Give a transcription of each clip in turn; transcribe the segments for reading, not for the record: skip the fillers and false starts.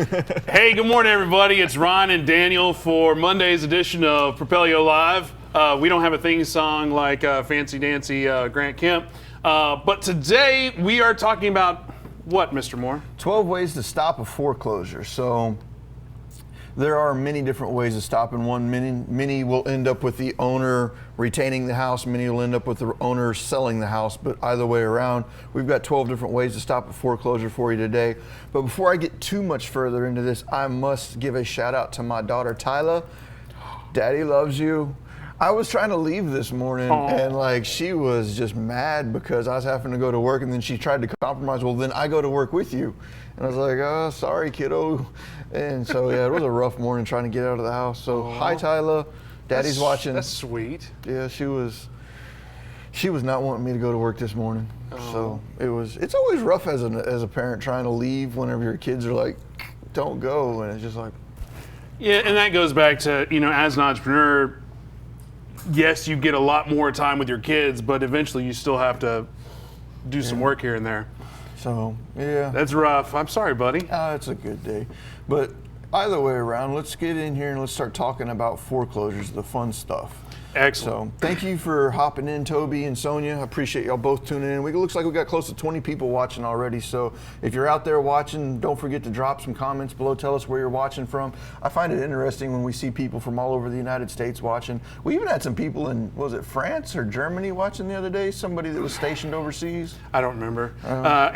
Hey, good morning, everybody. It's Ron and Daniel for Monday's edition of Propelio Live. We don't have a theme song like Fancy Dancy Grant Kemp, but today we are talking about what, Mr. Moore? 12 ways to stop a foreclosure. So there are many different ways of stopping one. Many will end up with the owner retaining the house. Many will end up with the owner selling the house, but either way around, we've got 12 different ways to stop a foreclosure for you today. But before I get too much further into this, I must give a shout out to my daughter, Tyla. Daddy loves you. I was trying to leave this morning and she was just mad because I was having to go to work, and then she tried to compromise. Well, then I go to work with you. And I was like, oh, sorry, kiddo. And so, yeah, it was a rough morning trying to get out of the house. So, hi, Tyla. Daddy's watching. That's sweet. Yeah, she was not wanting me to go to work this morning. So it's always rough as a parent trying to leave whenever your kids are like, don't go. And it's just like. Yeah, and that goes back to, as an entrepreneur, yes, you get a lot more time with your kids, but eventually you still have to do some work here and there. So, yeah. That's rough. I'm sorry, buddy. It's a good day. But either way around, let's get in here and let's start talking about foreclosures, the fun stuff. Excellent. So thank you for hopping in, Toby and Sonia. I appreciate y'all both tuning in. It looks like we got close to 20 people watching already. So if you're out there watching, don't forget to drop some comments below. Tell us where you're watching from. I find it interesting when we see people from all over the United States watching. We even had some people in, was it France or Germany watching the other day? Somebody that was stationed overseas? I don't remember.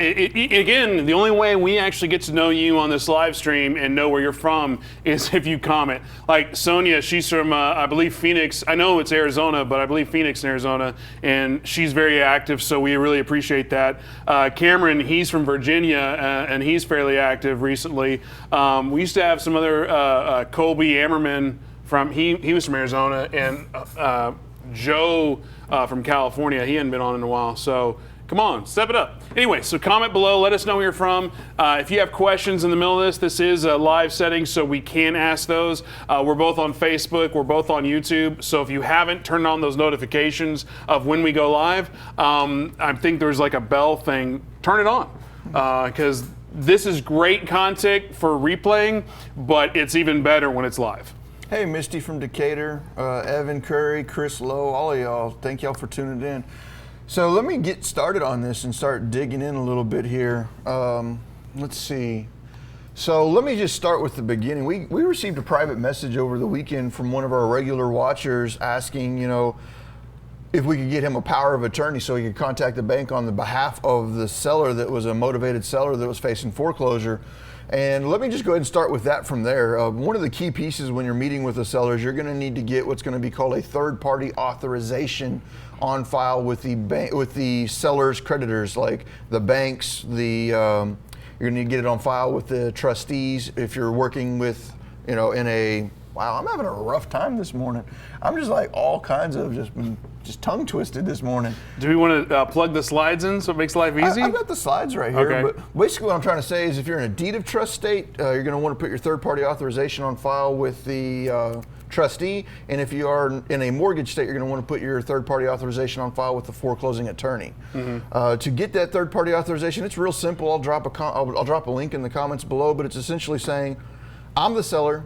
Again, the only way we actually get to know you on this live stream and know where you're from is if you comment. Like Sonia, she's from, I believe, Phoenix. I know it's Arizona, but I believe Phoenix in Arizona, and she's very active, so we really appreciate that. Cameron, he's from Virginia, and he's fairly active recently. We used to have some other, Colby Ammerman, he was from Arizona, and Joe from California. He hadn't been on in a while, so come on, step it up. Anyway, so comment below, let us know where you're from. If you have questions in the middle of this is a live setting, so we can ask those. We're both on Facebook, we're both on YouTube, so if you haven't turned on those notifications of when we go live, I think there's like a bell thing, turn it on, because this is great content for replaying, but it's even better when it's live. Hey, Misty from Decatur, Evan Curry, Chris Lowe, all of y'all, thank y'all for tuning in. So let me get started on this and start digging in a little bit here. Let's see. So let me just start with the beginning. We received a private message over the weekend from one of our regular watchers asking, if we could get him a power of attorney so he could contact the bank on the behalf of the seller that was a motivated seller that was facing foreclosure. And let me just go ahead and start with that from there. One of the key pieces when you're meeting with a seller is you're going to need to get what's going to be called a third-party authorization on file with the seller's creditors, like the banks. You're going to need to get it on file with the trustees if you're working with, wow, I'm having a rough time this morning. I'm just like all kinds of just tongue twisted this morning. Do we want to plug the slides in so it makes life easy? I've got the slides right here, okay. But basically what I'm trying to say is if you're in a deed of trust state, you're going to want to put your third-party authorization on file with the trustee, and if you are in a mortgage state, you're going to want to put your third-party authorization on file with the foreclosing attorney. Mm-hmm. To get that third-party authorization, it's real simple. I'll drop a link in the comments below, but it's essentially saying, I'm the seller,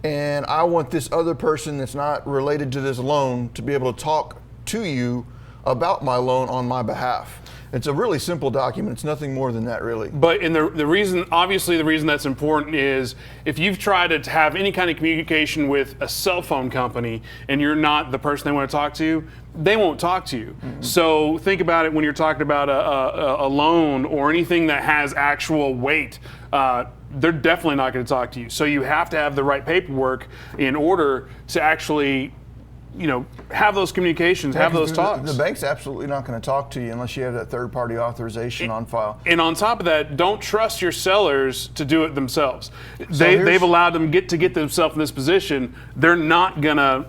and I want this other person that's not related to this loan to be able to talk to you about my loan on my behalf. It's a really simple document. It's nothing more than that, really. But the reason that's important is if you've tried to have any kind of communication with a cell phone company and you're not the person they want to talk to, they won't talk to you. Mm-hmm. So think about it when you're talking about a loan or anything that has actual weight. They're definitely not going to talk to you. So you have to have the right paperwork in order to actually have those communications, have those talks. The bank's absolutely not going to talk to you unless you have that third-party authorization on file. And on top of that, don't trust your sellers to do it themselves. They've allowed them to get themselves in this position. They're not going to,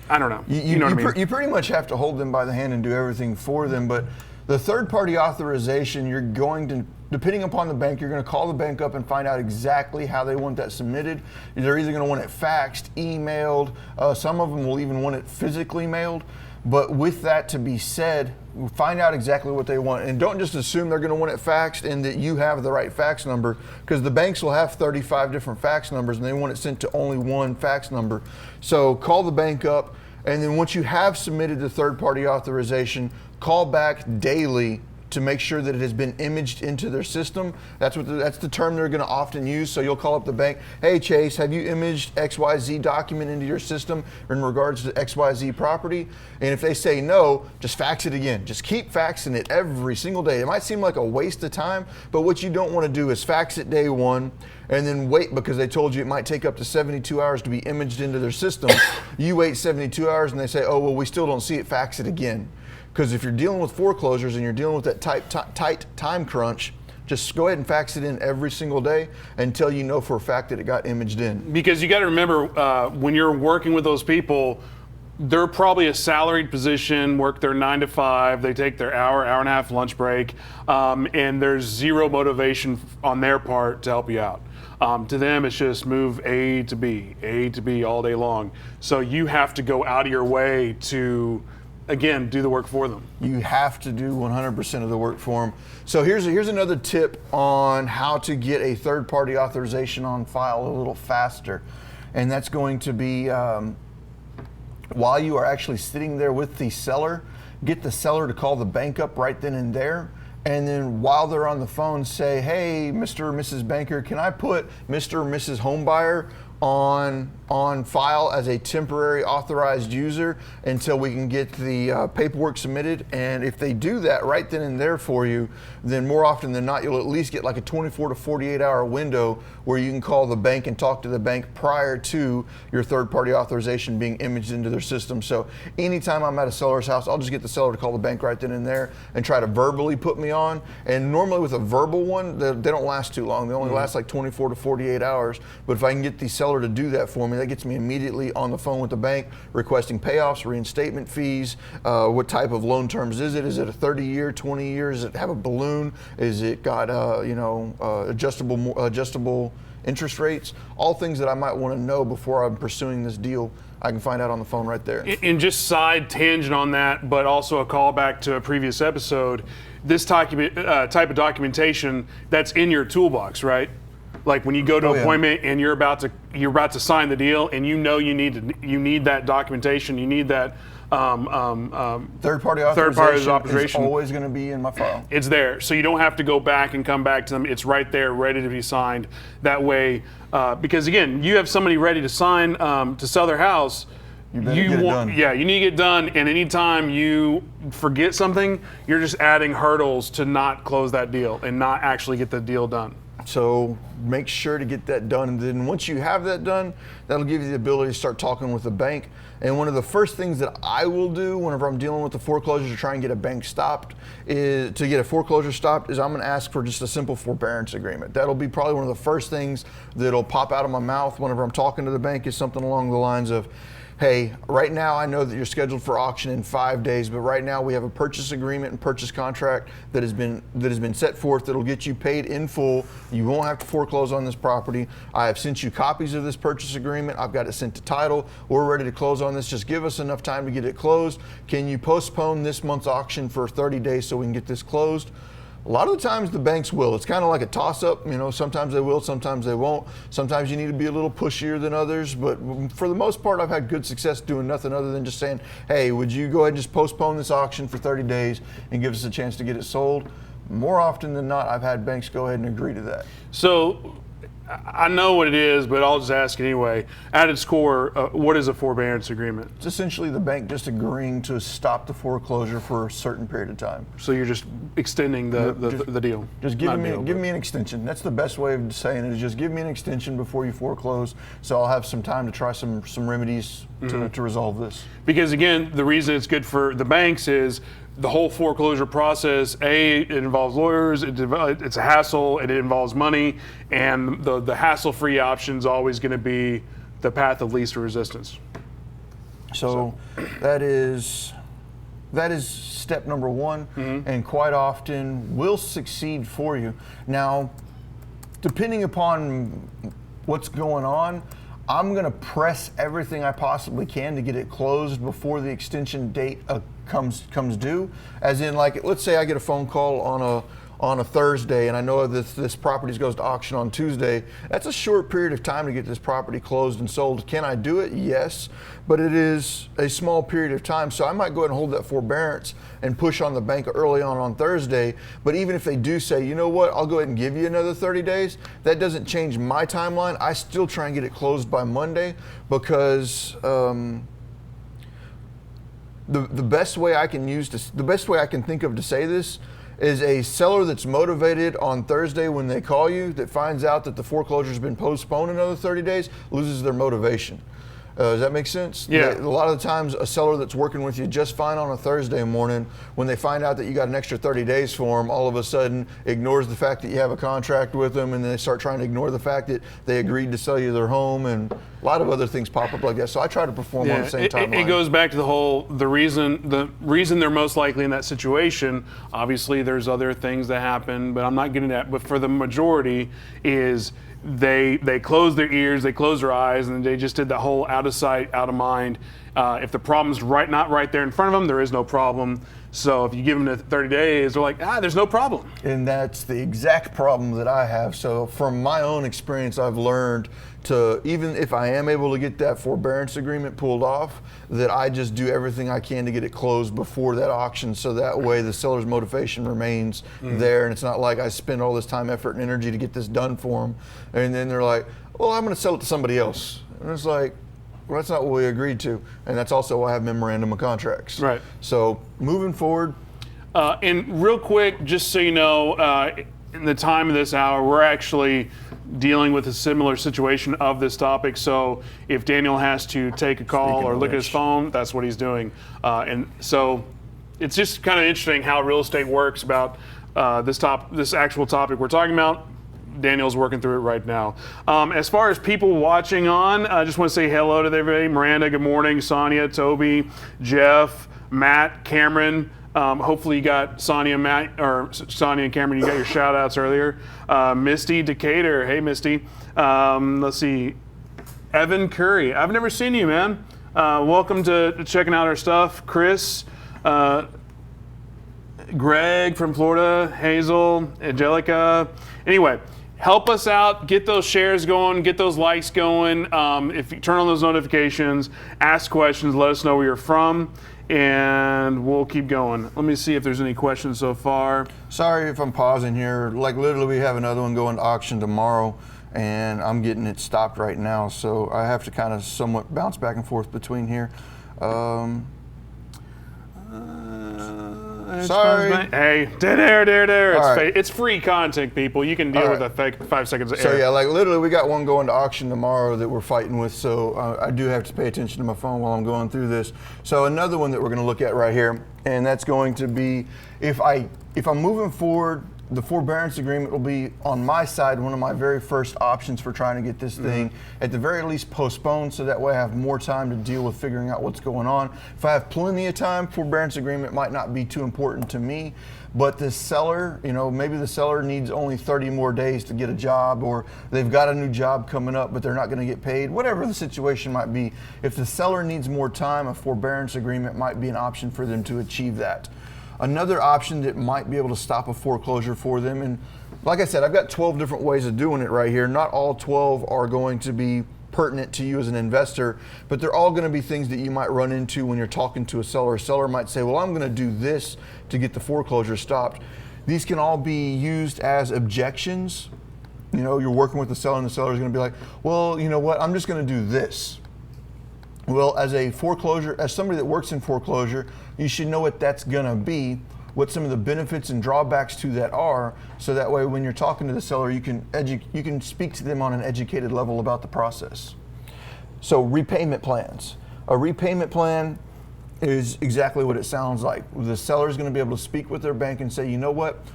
I don't know. You know what I mean? You pretty much have to hold them by the hand and do everything for them, but the third-party authorization, you're going to, depending upon the bank, you're going to call the bank up and find out exactly how they want that submitted. They're either going to want it faxed, emailed. Some of them will even want it physically mailed. But with that to be said, find out exactly what they want, and don't just assume they're going to want it faxed and that you have the right fax number, because the banks will have 35 different fax numbers and they want it sent to only one fax number. So call the bank up, and then once you have submitted the third-party authorization, call back daily to make sure that it has been imaged into their system. That's the term they're going to often use. So you'll call up the bank, hey Chase, have you imaged XYZ document into your system in regards to XYZ property? And if they say no, just fax it again. Just keep faxing it every single day. It might seem like a waste of time, but what you don't want to do is fax it day one and then wait because they told you it might take up to 72 hours to be imaged into their system. You wait 72 hours and they say, oh, well, we still don't see it, fax it again. Because if you're dealing with foreclosures and you're dealing with that tight time crunch, just go ahead and fax it in every single day until you know for a fact that it got imaged in. Because you got to remember, when you're working with those people, they're probably a salaried position, work their 9 to 5, they take their hour and a half lunch break, and there's zero motivation on their part to help you out. To them, it's just move A to B all day long. So you have to go out of your way to, again, do the work for them. You have to do 100% of the work for them. So here's another tip on how to get a third-party authorization on file a little faster. And that's going to be, while you are actually sitting there with the seller, get the seller to call the bank up right then and there. And then while they're on the phone, say, hey, Mr. or Mrs. Banker, can I put Mr. or Mrs. Homebuyer on file as a temporary authorized user until we can get the paperwork submitted? And if they do that right then and there for you, then more often than not, you'll at least get like a 24 to 48 hour window where you can call the bank and talk to the bank prior to your third-party authorization being imaged into their system. So anytime I'm at a seller's house, I'll just get the seller to call the bank right then and there and try to verbally put me on. And normally with a verbal one, they don't last too long. They only last like 24 to 48 hours. But if I can get the seller to do that for me, that gets me immediately on the phone with the bank requesting payoffs, reinstatement fees, what type of loan terms is it? Is it a 30-year, 20 years? Does it have a balloon? Is it got adjustable interest rates? All things that I might want to know before I'm pursuing this deal, I can find out on the phone right there. And just side tangent on that, but also a callback to a previous episode, this type of documentation that's in your toolbox, right? Like when you go to an appointment and you're about to sign the deal, and you know you need that documentation, you need that third-party authorization is always going to be in my file. It's there, so you don't have to go back and come back to them. It's right there, ready to be signed. That way, because again, you have somebody ready to sign to sell their house. You better get it done. Yeah, you need to get done, and anytime you forget something, you're just adding hurdles to not close that deal and not actually get the deal done. So make sure to get that done. And then once you have that done, that'll give you the ability to start talking with the bank. And one of the first things that I will do whenever I'm dealing with the foreclosure to try and get a bank stopped is I'm going to ask for just a simple forbearance agreement. That'll be probably one of the first things that'll pop out of my mouth whenever I'm talking to the bank, is something along the lines of, hey, right now I know that you're scheduled for auction in 5 days, but right now we have a purchase agreement and purchase contract that has been set forth that'll get you paid in full. You won't have to foreclose on this property. I have sent you copies of this purchase agreement. I've got it sent to title. We're ready to close on this. Just give us enough time to get it closed. Can you postpone this month's auction for 30 days so we can get this closed? A lot of the times the banks will. It's kind of like a toss-up. Sometimes they will, sometimes they won't. Sometimes you need to be a little pushier than others. But for the most part, I've had good success doing nothing other than just saying, hey, would you go ahead and just postpone this auction for 30 days and give us a chance to get it sold? More often than not, I've had banks go ahead and agree to that. So I know what it is, but I'll just ask anyway. At its core, what is a forbearance agreement? It's essentially the bank just agreeing to stop the foreclosure for a certain period of time. So you're just extending the deal. Just give me an extension. That's the best way of saying it, is just give me an extension before you foreclose, so I'll have some time to try some remedies to resolve this. Because again, the reason it's good for the banks is the whole foreclosure process, it involves lawyers, it's a hassle, and it involves money, and the hassle-free option is always going to be the path of least resistance. So that is step number one, and quite often will succeed for you. Now, depending upon what's going on, I'm going to press everything I possibly can to get it closed before the extension date comes due. As in, like, let's say I get a phone call on a Thursday, and I know this property goes to auction on Tuesday. That's a short period of time to get this property closed and sold. Can I do it? Yes, but it is a small period of time. So I might go ahead and hold that forbearance and push on the bank early on Thursday. But even if they do say, you know what, I'll go ahead and give you another 30 days, that doesn't change my timeline. I still try and get it closed by Monday, because the best way I can think of to say this is a seller that's motivated on Thursday when they call you, that finds out that the foreclosure's been postponed another 30 days, loses their motivation. Does that make sense? Yeah. A lot of the times, a seller that's working with you just fine on a Thursday morning, when they find out that you got an extra 30 days for them, all of a sudden ignores the fact that you have a contract with them, and then they start trying to ignore the fact that they agreed to sell you their home, and a lot of other things pop up like that. So I try to perform on the same timeline. It goes back to the reason they're most likely in that situation. Obviously, there's other things that happen, but I'm not getting at. But for the majority, is they close their ears, they close their eyes, and they just did the whole out of sight, out of mind. If the problem's not right there in front of them, there is no problem. So if you give them the 30 days, they're like, there's no problem. And that's the exact problem that I have. So from my own experience, I've learned to, even if I am able to get that forbearance agreement pulled off, that I just do everything I can to get it closed before that auction, so that way the seller's motivation remains there, and it's not like I spend all this time, effort, and energy to get this done for them, and then they're like, well, I'm going to sell it to somebody else. And it's like, well, that's not what we agreed to. And that's also why I have memorandum of contracts. Right. So moving forward. And real quick, just so you know, in the time of this hour, we're actually dealing with a similar situation of this topic. So if Daniel has to take a call or look at his phone, that's what he's doing. And so it's just kind of interesting how real estate works about this actual topic we're talking about. Daniel's working through it right now. As far as people watching on, I just want to say hello to everybody. Miranda, good morning. Sonia, Toby, Jeff, Matt, Cameron. Hopefully you got Sonia and Cameron, you got your shout outs earlier. Misty, Decatur. Hey, Misty. Let's see. Evan Curry. I've never seen you, man. Welcome to checking out our stuff. Chris, Greg from Florida, Hazel, Angelica. Anyway, help us out, get those shares going, get those likes going. If you turn on those notifications, ask questions, let us know where you're from, and we'll keep going. Let me see if there's any questions so far. Sorry if I'm pausing here. Like, literally, we have another one going to auction tomorrow, and I'm getting it stopped right now, so I have to kind of somewhat bounce back and forth between here. Sorry. Hey, there. Right. It's free content, people. You can deal with that 5 seconds of air. So yeah, like literally, we got one going to auction tomorrow that we're fighting with. So I do have to pay attention to my phone while I'm going through this. So another one that we're going to look at right here, and that's going to be if I'm moving forward. The forbearance agreement will be, on my side, one of my very first options for trying to get this thing, at the very least, postponed, so that way I have more time to deal with figuring out what's going on. If I have plenty of time, forbearance agreement might not be too important to me, but the seller, maybe the seller needs only 30 more days to get a job, or they've got a new job coming up, but they're not going to get paid, whatever the situation might be. If the seller needs more time, a forbearance agreement might be an option for them to achieve that. Another option that might be able to stop a foreclosure for them, and like I said, I've got 12 different ways of doing it right here. Not all 12 are going to be pertinent to you as an investor, but they're all going to be things that you might run into when you're talking to a seller. A seller might say, well, I'm going to do this to get the foreclosure stopped. These can all be used as objections. You're working with the seller, and the seller is going to be like, well, you know what, I'm just going to do this. Well, as somebody that works in foreclosure, you should know what that's gonna be, what some of the benefits and drawbacks to that are, so that way when you're talking to the seller, you can speak to them on an educated level about the process. So repayment plans. A repayment plan is exactly what it sounds like. The seller is gonna be able to speak with their bank and say, you know what,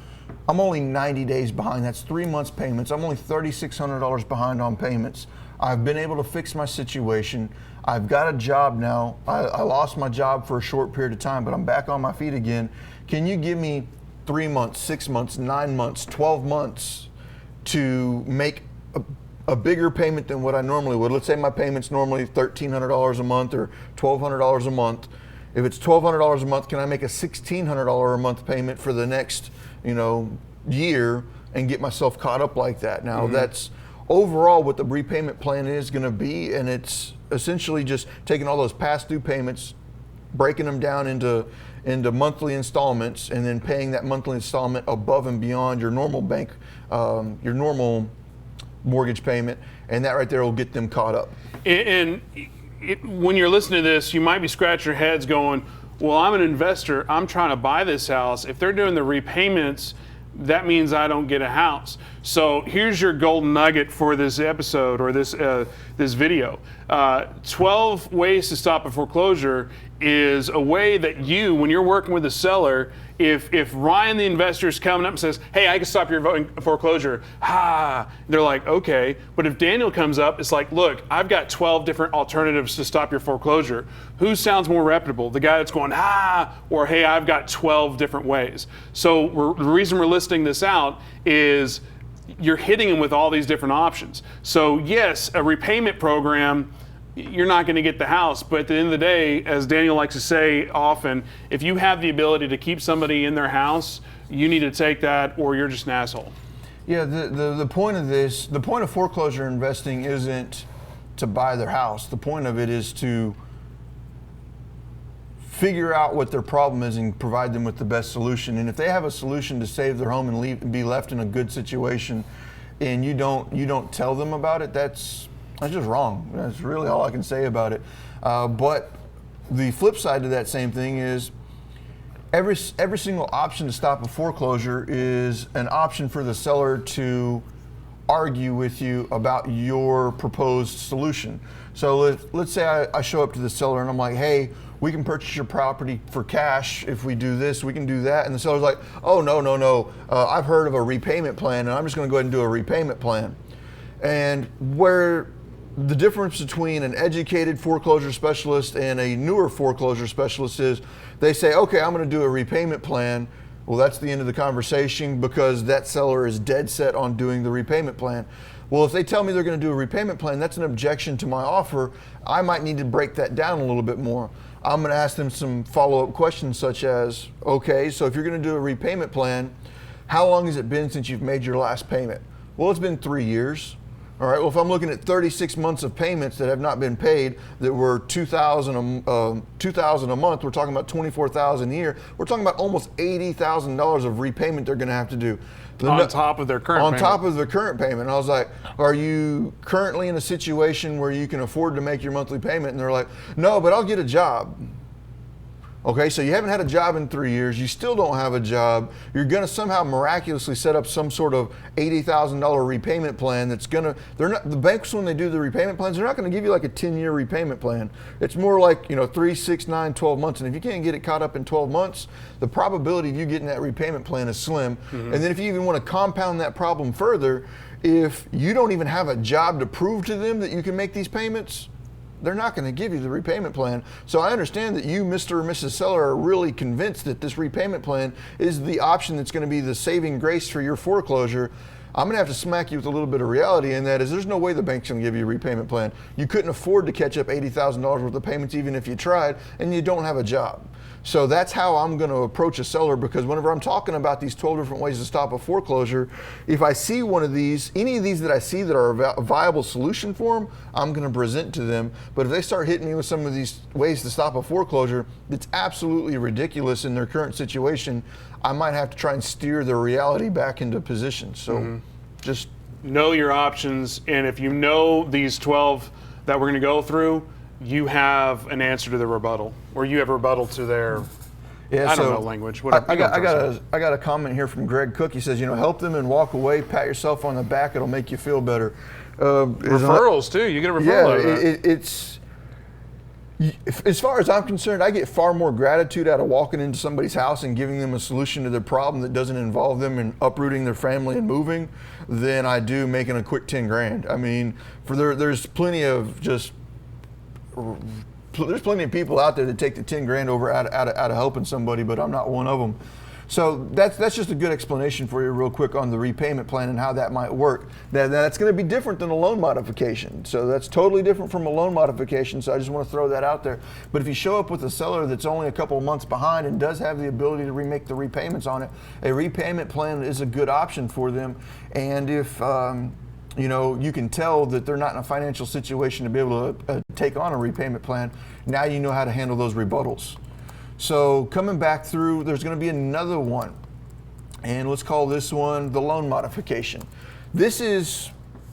I'm only 90 days behind. That's 3 months payments. I'm only $3,600 behind on payments. I've been able to fix my situation. I've got a job now. I lost my job for a short period of time, but I'm back on my feet again. Can you give me 3 months, 6 months, 9 months, 12 months to make a bigger payment than what I normally would. Let's say my payment's normally $1,300 a month or $1,200 a month. If it's $1,200 a month, can I make a $1,600 a month payment for the next, year and get myself caught up like that? Now that's overall what the repayment plan is going to be, and it's essentially just taking all those past due payments, breaking them down into monthly installments, and then paying that monthly installment above and beyond your normal your normal mortgage payment, and that right there will get them caught up. And when you're listening to this, you might be scratching your heads going, well, I'm an investor, I'm trying to buy this house. If they're doing the repayments, that means I don't get a house. So here's your golden nugget for this episode or this video. 12 ways to stop a foreclosure is a way that you, when you're working with a seller, if Ryan the investor is coming up and says, hey, I can stop your foreclosure, they're like, okay. But if Daniel comes up, it's like, look, I've got 12 different alternatives to stop your foreclosure. Who sounds more reputable? The guy that's going, or hey, I've got 12 different ways. So the reason we're listing this out is you're hitting them with all these different options. So yes, a repayment program, you're not going to get the house, but at the end of the day, as Daniel likes to say often, if you have the ability to keep somebody in their house, you need to take that, or you're just an asshole. Yeah, the point of this, the point of foreclosure investing isn't to buy their house. The point of it is to figure out what their problem is and provide them with the best solution. And if they have a solution to save their home and be left in a good situation, and you don't tell them about it, that's just wrong. That's really all I can say about it. But the flip side to that same thing is every single option to stop a foreclosure is an option for the seller to argue with you about your proposed solution. So let's say I show up to the seller and I'm like, hey, we can purchase your property for cash if we do this, we can do that. And the seller's like, oh, no, I've heard of a repayment plan, and I'm just gonna go ahead and do a repayment plan. And where the difference between an educated foreclosure specialist and a newer foreclosure specialist is they say, okay, I'm gonna do a repayment plan. Well, that's the end of the conversation because that seller is dead set on doing the repayment plan. Well, if they tell me they're gonna do a repayment plan, that's an objection to my offer. I might need to break that down a little bit more. I'm gonna ask them some follow-up questions such as, okay, so if you're gonna do a repayment plan, how long has it been since you've made your last payment? Well, it's been 3 years. All right, well, if I'm looking at 36 months of payments that have not been paid that were $2,000 a month, we're talking about $24,000 a year. We're talking about almost $80,000 of repayment they're gonna have to do. On top of their current payment. On top of their current payment. And I was like, are you currently in a situation where you can afford to make your monthly payment? And they're like, no, but I'll get a job. Okay, so you haven't had a job in 3 years, you still don't have a job, you're gonna somehow miraculously set up some sort of $80,000 repayment plan that's gonna, the banks when they do the repayment plans, they're not gonna give you like a 10-year repayment plan. It's more like, 3, 6, 9, 12 months, and if you can't get it caught up in 12 months, the probability of you getting that repayment plan is slim. And then if you even wanna compound that problem further, if you don't even have a job to prove to them that you can make these payments, they're not going to give you the repayment plan. So I understand that you, Mr. or Mrs. Seller, are really convinced that this repayment plan is the option that's going to be the saving grace for your foreclosure. I'm going to have to smack you with a little bit of reality, and that is there's no way the bank's going to give you a repayment plan. You couldn't afford to catch up $80,000 worth of payments even if you tried, and you don't have a job. So that's how I'm going to approach a seller, because whenever I'm talking about these 12 different ways to stop a foreclosure, if I see one of these, any of these that I see that are a viable solution for them, I'm going to present to them. But if they start hitting me with some of these ways to stop a foreclosure that's absolutely ridiculous in their current situation, I might have to try and steer their reality back into position. So just know your options, and if you know these 12 that we're going to go through, you have an answer to the rebuttal, or you have a rebuttal to their, I don't know language. Whatever. I got a comment here from Greg Cook. He says, help them and walk away, pat yourself on the back, it'll make you feel better. Referrals too, you get a referral out of that. It's as far as I'm concerned, I get far more gratitude out of walking into somebody's house and giving them a solution to their problem that doesn't involve them in uprooting their family and moving than I do making a quick 10 grand. I mean, there's plenty of people out there that take the 10 grand over out of helping somebody, but I'm not one of them. So that's just a good explanation for you real quick on the repayment plan and how that might work. That's going to be different than a loan modification. So that's totally different from a loan modification. So I just want to throw that out there. But if you show up with a seller that's only a couple of months behind and does have the ability to remake the repayments on it, a repayment plan is a good option for them. And if you know, you can tell that they're not in a financial situation to be able to take on a repayment plan, now you know how to handle those rebuttals. So coming back through, there's going to be another one, and let's call this one the loan modification. This is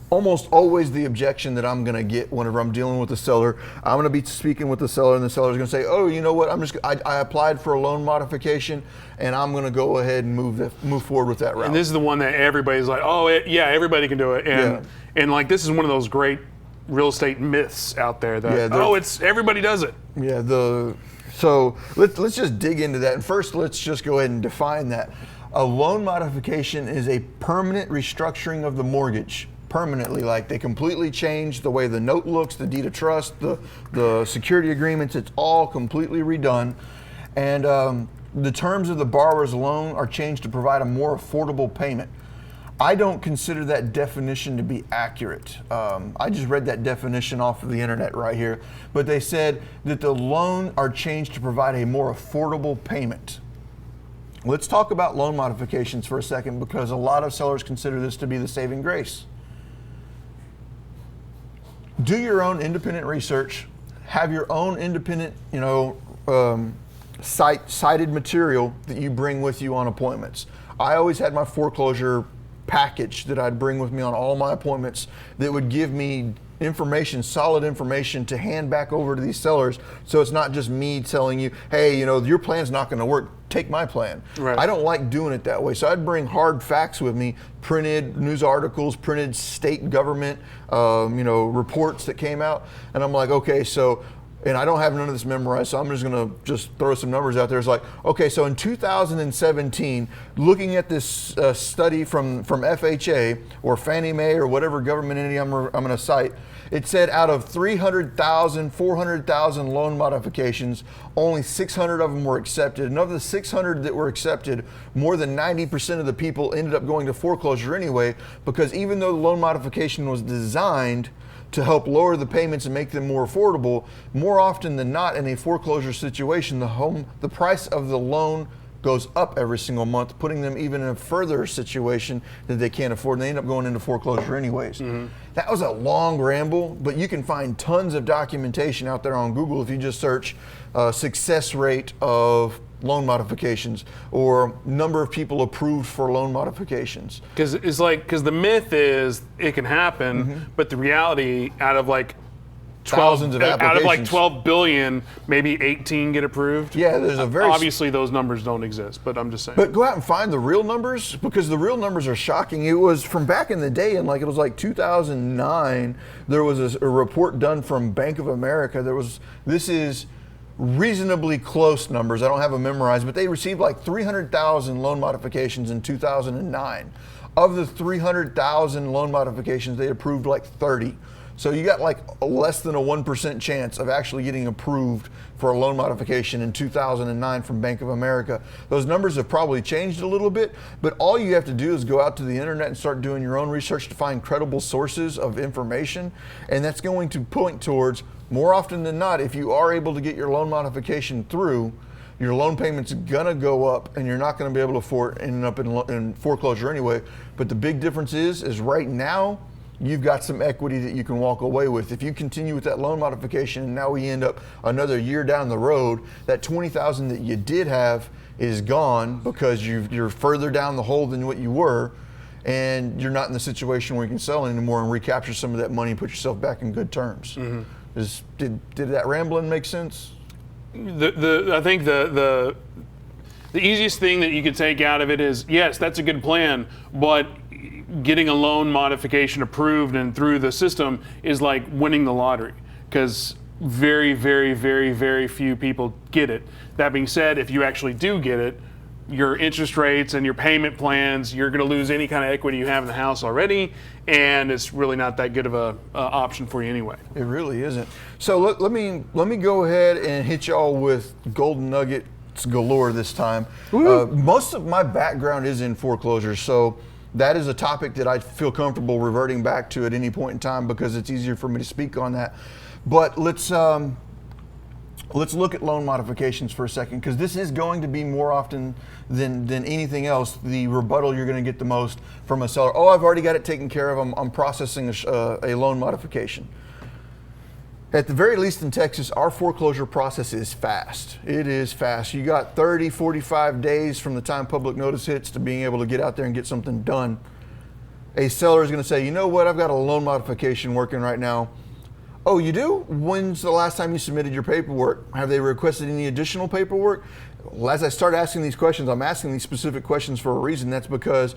almost always the objection that I'm going to get whenever I'm dealing with the seller. I'm going to be speaking with the seller, and the seller's going to say, "Oh, you know what? I applied for a loan modification, and I'm going to go ahead and move forward with that route." And this is the one that everybody's like, "Oh, yeah, everybody can do it," and like this is one of those great real estate myths out there that it's everybody does it. Yeah, so let's just dig into that. And first, let's just go ahead and define that. A loan modification is a permanent restructuring of the mortgage. Permanently, like they completely change the way the note looks, the deed of trust, the security agreements, it's all completely redone. And the terms of the borrower's loan are changed to provide a more affordable payment. I don't consider that definition to be accurate. I just read that definition off of the internet right here, but they said that the loan are changed to provide a more affordable payment. Let's talk about loan modifications for a second, because a lot of sellers consider this to be the saving grace. Do your own independent research, have your own independent, cited material that you bring with you on appointments. I always had my foreclosure package that I'd bring with me on all my appointments that would give me information, solid information to hand back over to these sellers. So it's not just me telling you, hey, your plan's not going to work, take my plan. Right. I don't like doing it that way. So I'd bring hard facts with me, printed news articles, printed state government, reports that came out. And I'm like, okay, so, and I don't have none of this memorized, so I'm just gonna throw some numbers out there. It's like, okay, so in 2017, looking at this study from FHA or Fannie Mae or whatever government entity I'm gonna cite, it said out of 300,000, 400,000 loan modifications, only 600 of them were accepted. And of the 600 that were accepted, more than 90% of the people ended up going to foreclosure anyway, because even though the loan modification was designed to help lower the payments and make them more affordable, more often than not in a foreclosure situation, the price of the loan goes up every single month, putting them even in a further situation that they can't afford, and they end up going into foreclosure anyways. Mm-hmm. That was a long ramble, but you can find tons of documentation out there on Google if you just search success rate of loan modifications or number of people approved for loan modifications. Because the myth is it can happen, but the reality out of like thousands of applications. Out of like 12 billion, maybe 18 get approved. Yeah, there's a very... Obviously those numbers don't exist, but I'm just saying. But go out and find the real numbers, because the real numbers are shocking. It was from back in the day, and it was like 2009, there was a report done from Bank of America. This is reasonably close numbers. I don't have them memorized, but they received like 300,000 loan modifications in 2009. Of the 300,000 loan modifications, they approved like 30. So you got like less than a 1% chance of actually getting approved for a loan modification in 2009 from Bank of America. Those numbers have probably changed a little bit, but all you have to do is go out to the internet and start doing your own research to find credible sources of information, and that's going to point towards, more often than not, if you are able to get your loan modification through, your loan payment's gonna go up, and you're not gonna be able to end up in foreclosure anyway. But the big difference is right now, you've got some equity that you can walk away with. If you continue with that loan modification and now we end up another year down the road, that $20,000 that you did have is gone because you're further down the hole than what you were, and you're not in the situation where you can sell anymore and recapture some of that money and put yourself back in good terms. Mm-hmm. Did that rambling make sense? I think the easiest thing that you could take out of it is, yes, that's a good plan, but getting a loan modification approved and through the system is like winning the lottery, because very, very, very, very few people get it. That being said, if you actually do get it, your interest rates and your payment plans, you're going to lose any kind of equity you have in the house already, and it's really not that good of a option for you anyway. It really isn't. So let me go ahead and hit y'all with golden nugget rants galore this time. Most of my background is in foreclosure, so that is a topic that I feel comfortable reverting back to at any point in time because it's easier for me to speak on that. But let's look at loan modifications for a second, because this is going to be more often than anything else the rebuttal you're going to get the most from a seller. Oh, I've already got it taken care of. I'm processing a loan modification. At the very least in Texas, our foreclosure process is fast. It is fast. You got 30, 45 days from the time public notice hits to being able to get out there and get something done. A seller is going to say, you know what, I've got a loan modification working right now. Oh, you do? When's the last time you submitted your paperwork? Have they requested any additional paperwork? Well, as I start asking these questions, I'm asking these specific questions for a reason. That's because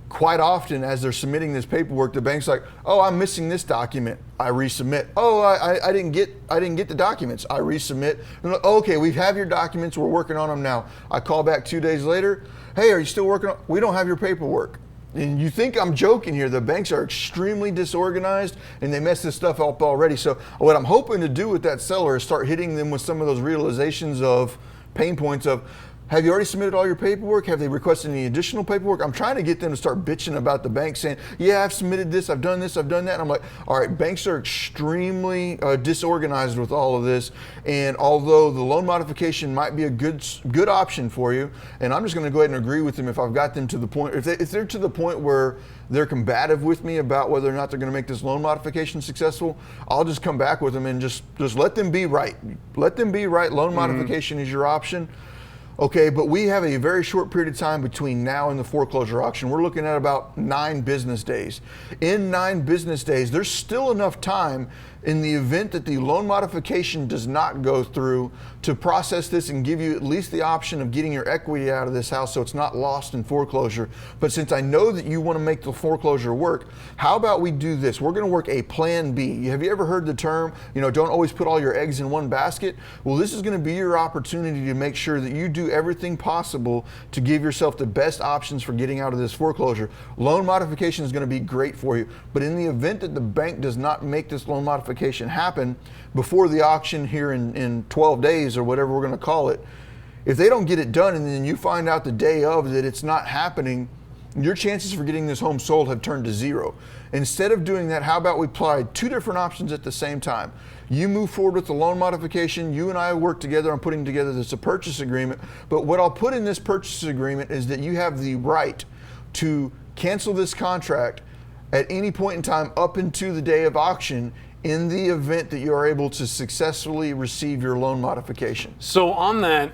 quite often as they're submitting this paperwork, the bank's like, oh, I'm missing this document. I resubmit. Oh, I didn't get the documents. I resubmit. Like, oh, okay, we have your documents. We're working on them now. I call back 2 days later. Hey, are you still working on? We don't have your paperwork. And you think I'm joking here. The banks are extremely disorganized and they mess this stuff up already. So what I'm hoping to do with that seller is start hitting them with some of those realizations of pain points of, have you already submitted all your paperwork? Have they requested any additional paperwork? I'm trying to get them to start bitching about the bank saying, yeah, I've submitted this, I've done this, I've done that. And I'm like, all right, banks are extremely disorganized with all of this. And although the loan modification might be a good option for you, and I'm just gonna go ahead and agree with them if I've got them to the point, if they're to the point where they're combative with me about whether or not they're gonna make this loan modification successful, I'll just come back with them and just let them be right. Let them be right, loan modification is your option. Okay, but we have a very short period of time between now and the foreclosure auction. We're looking at about 9 business days. In 9 business days, there's still enough time in the event that the loan modification does not go through to process this and give you at least the option of getting your equity out of this house so it's not lost in foreclosure. But since I know that you want to make the foreclosure work, how about we do this? We're going to work a plan B. Have you ever heard the term, don't always put all your eggs in one basket? Well, this is going to be your opportunity to make sure that you do everything possible to give yourself the best options for getting out of this foreclosure. Loan modification is going to be great for you, but in the event that the bank does not make this loan modification happen before the auction here in 12 days or whatever we're going to call it, if they don't get it done and then you find out the day of that it's not happening, your chances for getting this home sold have turned to 0. Instead of doing that, how about we apply 2 different options at the same time? You move forward with the loan modification, you and I work together on putting together this a purchase agreement, but what I'll put in this purchase agreement is that you have the right to cancel this contract at any point in time up into the day of auction in the event that you are able to successfully receive your loan modification. So on that,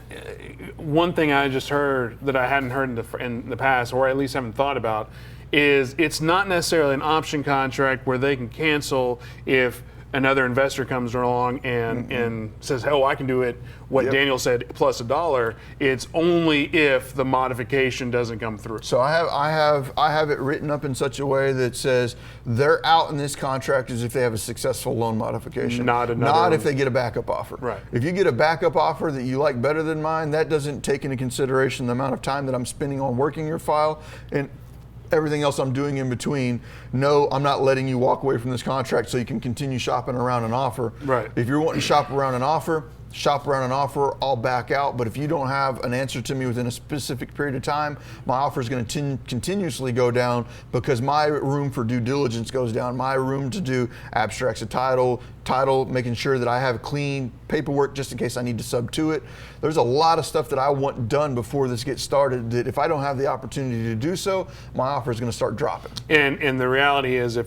one thing I just heard that I hadn't heard in the past, or at least haven't thought about, is it's not necessarily an option contract where they can cancel if another investor comes along and says, oh, I can do it, what Daniel said, plus $1. It's only if the modification doesn't come through. So I have it written up in such a way that says they're out in this contract as if they have a successful loan modification. Not if they get a backup offer. Right. If you get a backup offer that you like better than mine, that doesn't take into consideration the amount of time that I'm spending on working your file and everything else I'm doing in between. No, I'm not letting you walk away from this contract so you can continue shopping around an offer. Right. If you're wanting to shop around an offer, I'll back out. But if you don't have an answer to me within a specific period of time, my offer is going to continuously go down because my room for due diligence goes down. My room to do abstracts of title, making sure that I have clean paperwork just in case I need to sub to it. There's a lot of stuff that I want done before this gets started that if I don't have the opportunity to do so, my offer is going to start dropping. And the reality is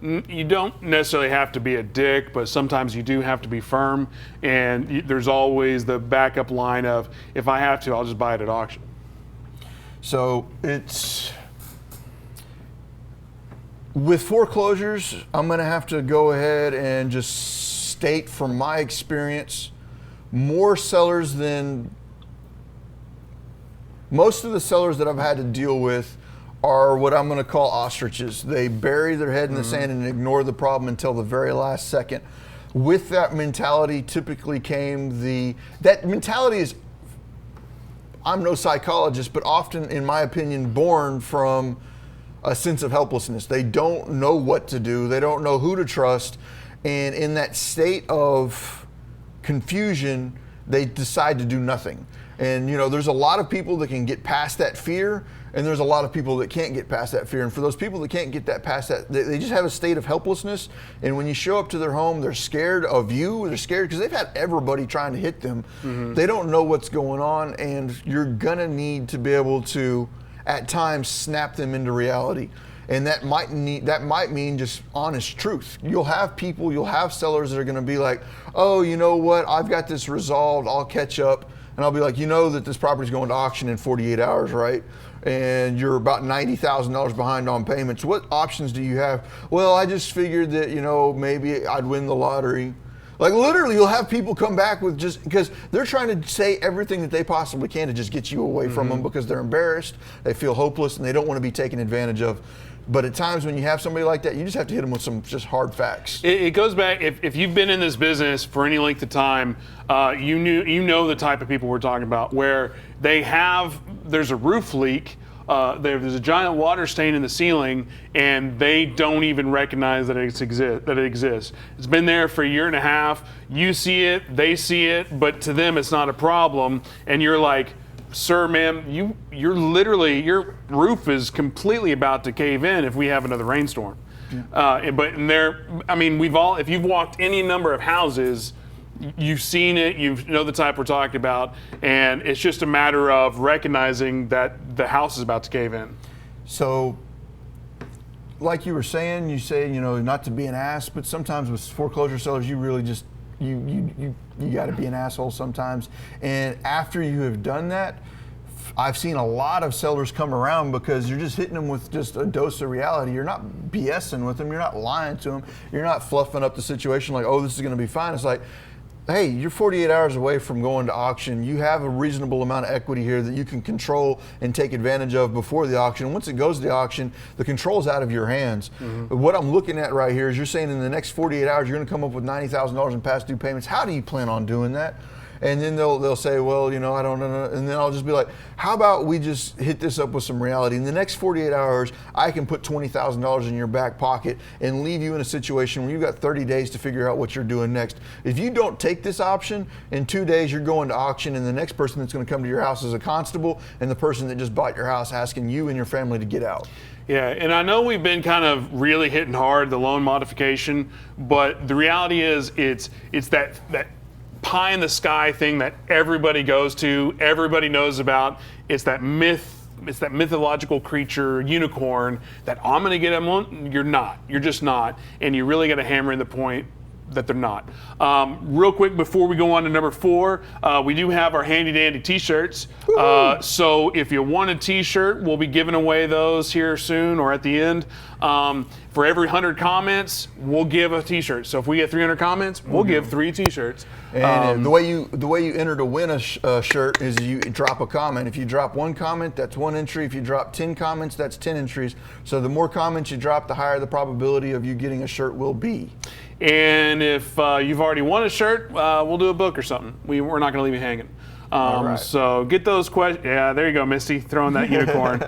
you don't necessarily have to be a dick, but sometimes you do have to be firm. And there's always the backup line of, if I have to, I'll just buy it at auction. So it's, with foreclosures, I'm going to have to go ahead and just state from my experience, more sellers than most of the sellers that I've had to deal with are what I'm going to call ostriches. They bury their head in the sand and ignore the problem until the very last second. With that mentality typically came that mentality is, I'm no psychologist, but often, in my opinion, born from a sense of helplessness. They don't know what to do. They don't know who to trust. And in that state of confusion, they decide to do nothing. And there's a lot of people that can get past that fear, and there's a lot of people that can't get past that fear. And for those people that can't get past that, they just have a state of helplessness. And when you show up to their home, they're scared of you. They're scared because they've had everybody trying to hit them. They don't know what's going on, and you're gonna need to be able to, at times, snap them into reality. And that might mean just honest truth. You'll have sellers that are gonna be like, oh, you know what? I've got this resolved. I'll catch up. And I'll be like, that this property's going to auction in 48 hours, right? And you're about $90,000 behind on payments. What options do you have? Well, I just figured that, maybe I'd win the lottery. Like literally, you'll have people come back with just because they're trying to say everything that they possibly can to just get you away from them because they're embarrassed, they feel hopeless, and they don't want to be taken advantage of. But at times when you have somebody like that, you just have to hit them with some just hard facts. It goes back, if you've been in this business for any length of time, you know the type of people we're talking about, where there's a roof leak, there's a giant water stain in the ceiling, and they don't even recognize that it exists. It's been there for a year and a half. You see it, they see it, but to them it's not a problem, and you're like, sir, ma'am, you're literally, your roof is completely about to cave in if we have another rainstorm. Yeah. If you've walked any number of houses, you've seen it, you know the type we're talking about, and it's just a matter of recognizing that the house is about to cave in. So, like you were saying, you say, not to be an ass, but sometimes with foreclosure sellers, you really just, you got to be an asshole sometimes. And after you have done that, I've seen a lot of sellers come around because you're just hitting them with just a dose of reality. You're not BSing with them. You're not lying to them. You're not fluffing up the situation like, oh, this is going to be fine. It's like, hey, you're 48 hours away from going to auction. You have a reasonable amount of equity here that you can control and take advantage of before the auction. Once it goes to the auction, the control's out of your hands. What I'm looking at right here is you're saying in the next 48 hours, you're gonna come up with $90,000 in past due payments. How do you plan on doing that? And then they'll say, well, I don't know. And then I'll just be like, how about we just hit this up with some reality? In the next 48 hours, I can put $20,000 in your back pocket and leave you in a situation where you've got 30 days to figure out what you're doing next. If you don't take this option, in 2 days you're going to auction, and the next person that's going to come to your house is a constable and the person that just bought your house asking you and your family to get out. Yeah, and I know we've been kind of really hitting hard the loan modification, but the reality is it's that pie in the sky thing that everybody goes to, everybody knows about. It's that mythological creature, unicorn, that I'm gonna get them. You're not. You're just not. And you really gotta hammer in the point that they're not. Real quick before we go on to number 4, we do have our handy dandy t-shirts. So if you want a t-shirt, we'll be giving away those here soon or at the end. For every 100 comments, we'll give a t-shirt. So if we get 300 comments, we'll give 3 t-shirts. And the way you enter to win a shirt is you drop a comment. If you drop 1 comment, that's 1 entry. If you drop 10 comments, that's 10 entries. So the more comments you drop, the higher the probability of you getting a shirt will be. And if you've already won a shirt, we'll do a book or something. We're not going to leave you hanging. Right. So get those questions. Yeah, there you go, Misty, throwing that unicorn.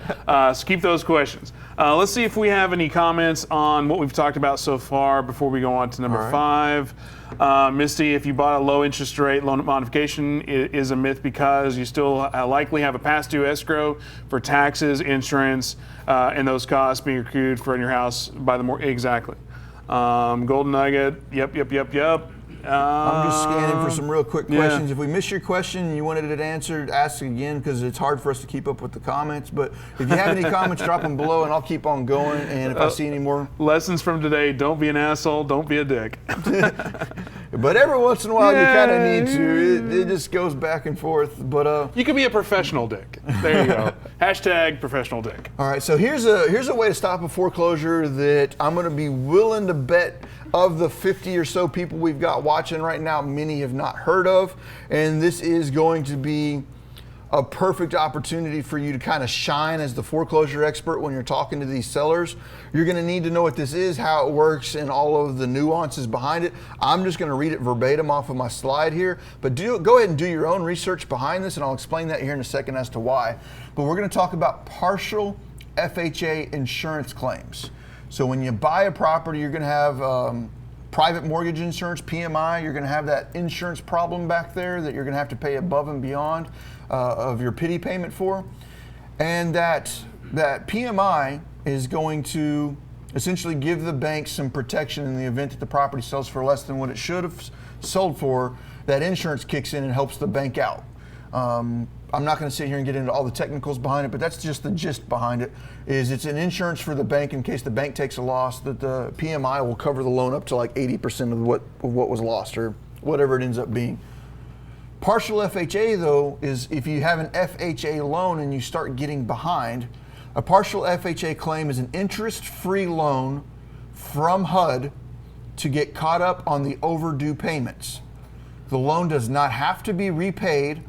So keep those questions. Let's see if we have any comments on what we've talked about so far before we go on to number 5. Misty, if you bought a low interest rate loan modification, it is a myth because you still likely have a past due escrow for taxes, insurance, and those costs being accrued for your house by the mortgage. Exactly. Golden Nugget. Yep. I'm just scanning for some real quick questions. If we miss your question and you wanted it answered, ask again because it's hard for us to keep up with the comments. But if you have any comments, drop them below and I'll keep on going. And if I see any more. Lessons from today, don't be an asshole, don't be a dick. But every once in a while you kind of need to. It just goes back and forth. But you could be a professional dick. There you go. Hashtag professional dick. All right, so here's a way to stop a foreclosure that I'm going to be willing to bet of the 50 or so people we've got watching right now, many have not heard of. And this is going to be a perfect opportunity for you to kind of shine as the foreclosure expert when you're talking to these sellers. You're going to need to know what this is, how it works, and all of the nuances behind it. I'm just going to read it verbatim off of my slide here, but go ahead and do your own research behind this, and I'll explain that here in a second as to why. But we're going to talk about partial FHA insurance claims. So when you buy a property, you're going to have private mortgage insurance, PMI, you're going to have that insurance problem back there that you're going to have to pay above and beyond of your pity payment for. And that PMI is going to essentially give the bank some protection in the event that the property sells for less than what it should have sold for. That insurance kicks in and helps the bank out. I'm not going to sit here and get into all the technicals behind it, but that's just the gist behind it. Is it's an insurance for the bank in case the bank takes a loss, that the PMI will cover the loan up to like 80% of what was lost or whatever it ends up being. Partial FHA though is if you have an FHA loan and you start getting behind. A partial FHA claim is an interest-free loan from HUD to get caught up on the overdue payments. The loan does not have to be repaid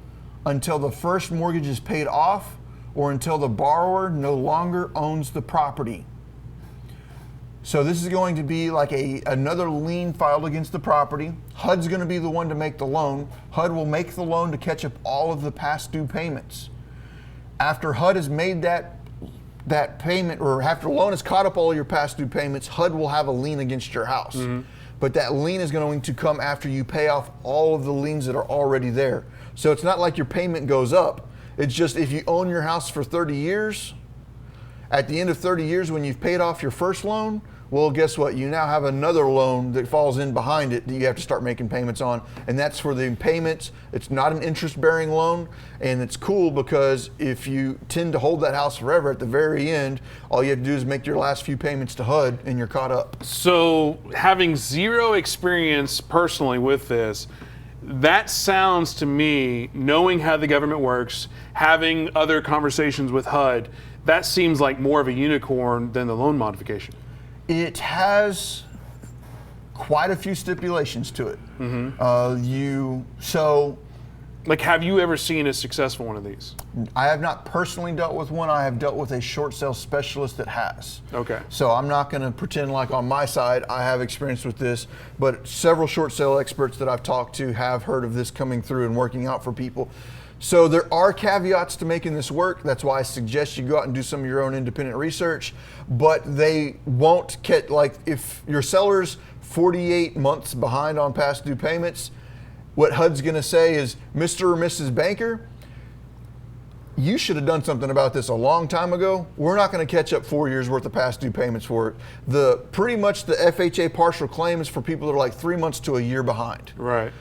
until the first mortgage is paid off or until the borrower no longer owns the property. So this is going to be like another lien filed against the property. HUD's going to be the one to make the loan. HUD will make the loan to catch up all of the past due payments. After HUD has made that payment, or after the loan has caught up all your past due payments, HUD will have a lien against your house. Mm-hmm. But that lien is going to come after you pay off all of the liens that are already there. So it's not like your payment goes up. It's just if you own your house for 30 years, at the end of 30 years when you've paid off your first loan, well, guess what? You now have another loan that falls in behind it that you have to start making payments on, and that's for the payments. It's not an interest-bearing loan, and it's cool because if you tend to hold that house forever, at the very end, all you have to do is make your last few payments to HUD, and you're caught up. So having zero experience personally with this, that sounds to me, knowing how the government works, having other conversations with HUD, that seems like more of a unicorn than the loan modification. It has quite a few stipulations to it. Mm-hmm. Like, have you ever seen a successful one of these? I have not personally dealt with one. I have dealt with a short sale specialist that has. Okay. So I'm not going to pretend like on my side I have experience with this, but several short sale experts that I've talked to have heard of this coming through and working out for people. So there are caveats to making this work. That's why I suggest you go out and do some of your own independent research, but they won't get, like, if your seller's 48 months behind on past due payments, what HUD's going to say is, Mr. or Mrs. Banker, you should have done something about this a long time ago. We're not going to catch up 4 years worth of past due payments for it. Pretty much the FHA partial claim is for people that are like 3 months to a year behind. Right.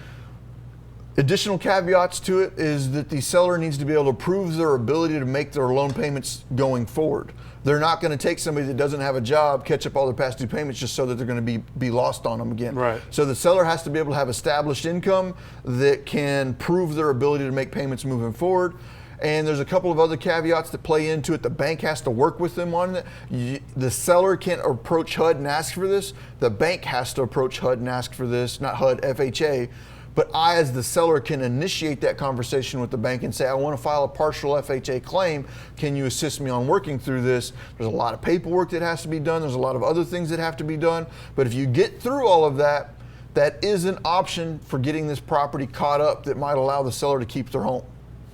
Additional caveats to it is that the seller needs to be able to prove their ability to make their loan payments going forward. They're not going to take somebody that doesn't have a job, catch up all their past due payments just so that they're going to be lost on them again. Right. So the seller has to be able to have established income that can prove their ability to make payments moving forward. And there's a couple of other caveats that play into it. The bank has to work with them on it. The seller can't approach HUD and ask for this. The bank has to approach HUD and ask for this, not HUD, FHA. But I, as the seller, can initiate that conversation with the bank and say, I want to file a partial FHA claim. Can you assist me on working through this? There's a lot of paperwork that has to be done. There's a lot of other things that have to be done. But if you get through all of that, that is an option for getting this property caught up that might allow the seller to keep their home.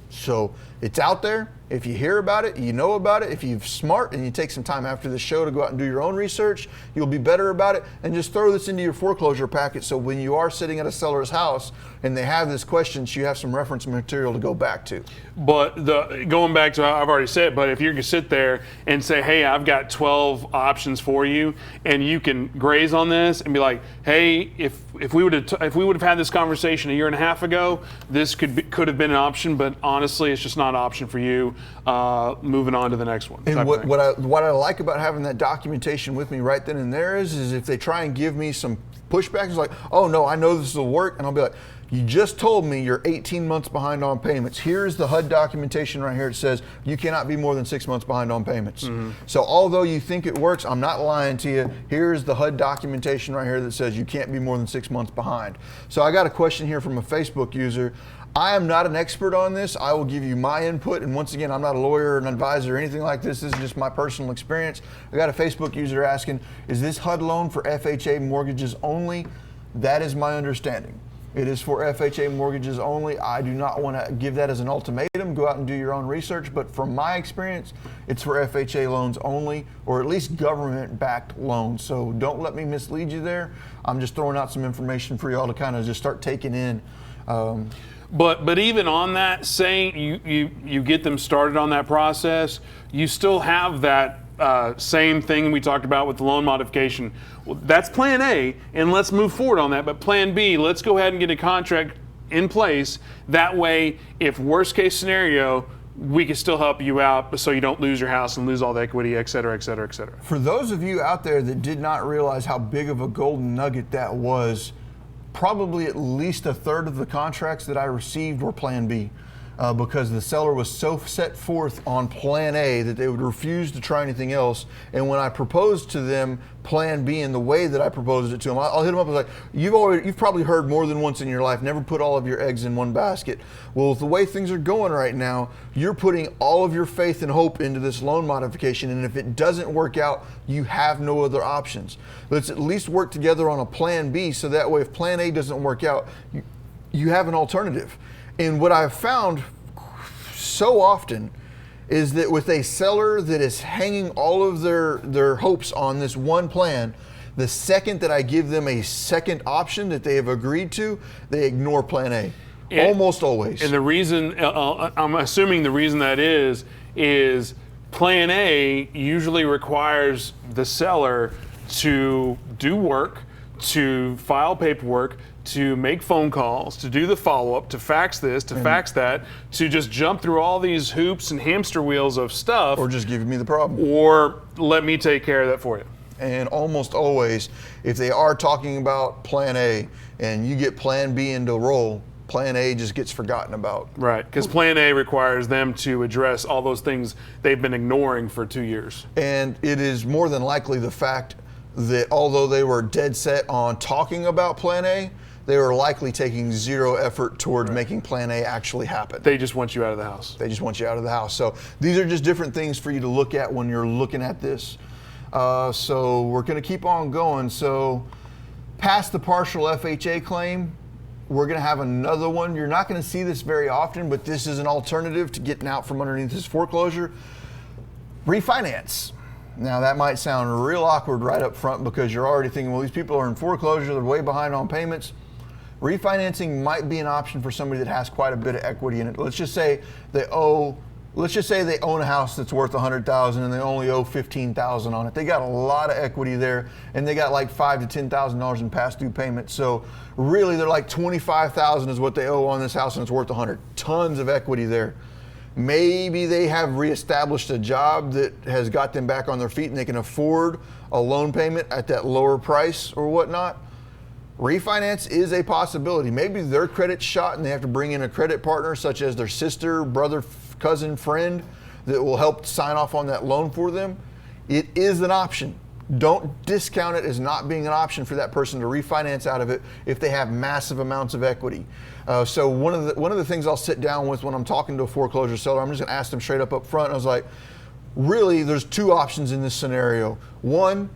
So it's out there. If you hear about it, you know about it. If you're smart and you take some time after the show to go out and do your own research, you'll be better about it. And just throw this into your foreclosure packet so when you are sitting at a seller's house and they have this question, so you have some reference material to go back to. But going back to, I've already said, but if you're going to sit there and say, hey, I've got 12 options for you, and you can graze on this and be like, hey, if we would have had this conversation a year and a half ago, this could have been an option, but honestly, it's just not an option for you. Moving on to the next one. And what I like about having that documentation with me right then and there is if they try and give me some pushback, it's like, oh no, I know this will work, and I'll be like, you just told me you're 18 months behind on payments. Here's the HUD documentation right here. It says you cannot be more than 6 months behind on payments. Mm-hmm. So although you think it works, I'm not lying to you. Here's the HUD documentation right here that says you can't be more than 6 months behind. So I got a question here from a Facebook user. I am not an expert on this. I will give you my input. And once again, I'm not a lawyer or an advisor or anything like this. This is just my personal experience. I got a Facebook user asking, is this HUD loan for FHA mortgages only? That is my understanding. It is for FHA mortgages only. I do not want to give that as an ultimatum. Go out and do your own research. But from my experience, it's for FHA loans only, or at least government-backed loans. So don't let me mislead you there. I'm just throwing out some information for y'all to kind of just start taking in. But even on that, saying you get them started on that process, you still have that same thing we talked about with the loan modification. Well, that's plan A, and let's move forward on that. But plan B, let's go ahead and get a contract in place. That way, if worst case scenario, we can still help you out so you don't lose your house and lose all the equity, et cetera, et cetera, et cetera. For those of you out there that did not realize how big of a golden nugget that was, probably at least a third of the contracts that I received were plan B. Because the seller was so set forth on plan A that they would refuse to try anything else. And when I proposed to them plan B in the way that I proposed it to them, I'll hit them up and like, you've probably heard more than once in your life, never put all of your eggs in one basket. Well, with the way things are going right now, you're putting all of your faith and hope into this loan modification. And if it doesn't work out, you have no other options. Let's at least work together on a plan B, so that way if plan A doesn't work out, you have an alternative. And what I've found so often is that with a seller that is hanging all of their hopes on this one plan, the second that I give them a second option that they have agreed to, they ignore plan A. Almost always. And the reason, I'm assuming the reason that is plan A usually requires the seller to do work, to file paperwork, to make phone calls, to do the follow-up, to fax this, to fax that, to just jump through all these hoops and hamster wheels of stuff. Or just give me the problem. Or let me take care of that for you. And almost always, if they are talking about plan A and you get plan B into roll, plan A just gets forgotten about. Right, because plan A requires them to address all those things they've been ignoring for 2 years. And it is more than likely the fact that although they were dead set on talking about plan A, they were likely taking zero effort towards making plan A actually happen. They just want you out of the house. They just want you out of the house. So these are just different things for you to look at when you're looking at this. So we're going to keep on going. So past the partial FHA claim, we're going to have another one. You're not going to see this very often, but this is an alternative to getting out from underneath this foreclosure. Refinance. Now that might sound real awkward right up front because you're already thinking, well, these people are in foreclosure, they're way behind on payments. Refinancing might be an option for somebody that has quite a bit of equity in it. Let's just say they own a house that's worth $100,000 and they only owe $15,000 on it. They got a lot of equity there, and they got like $5,000 to $10,000 in past due payments. So really, they're like $25,000 is what they owe on this house, and it's worth $100,000. Tons of equity there. Maybe they have reestablished a job that has got them back on their feet, and they can afford a loan payment at that lower price or whatnot. Refinance is a possibility. Maybe their credit's shot and they have to bring in a credit partner such as their sister, brother, cousin, friend that will help sign off on that loan for them. It is an option. Don't discount it as not being an option for that person to refinance out of it if they have massive amounts of equity. So one of the things I'll sit down with when I'm talking to a foreclosure seller, I'm just going to ask them straight up front. I was like, really, there's two options in this scenario. One,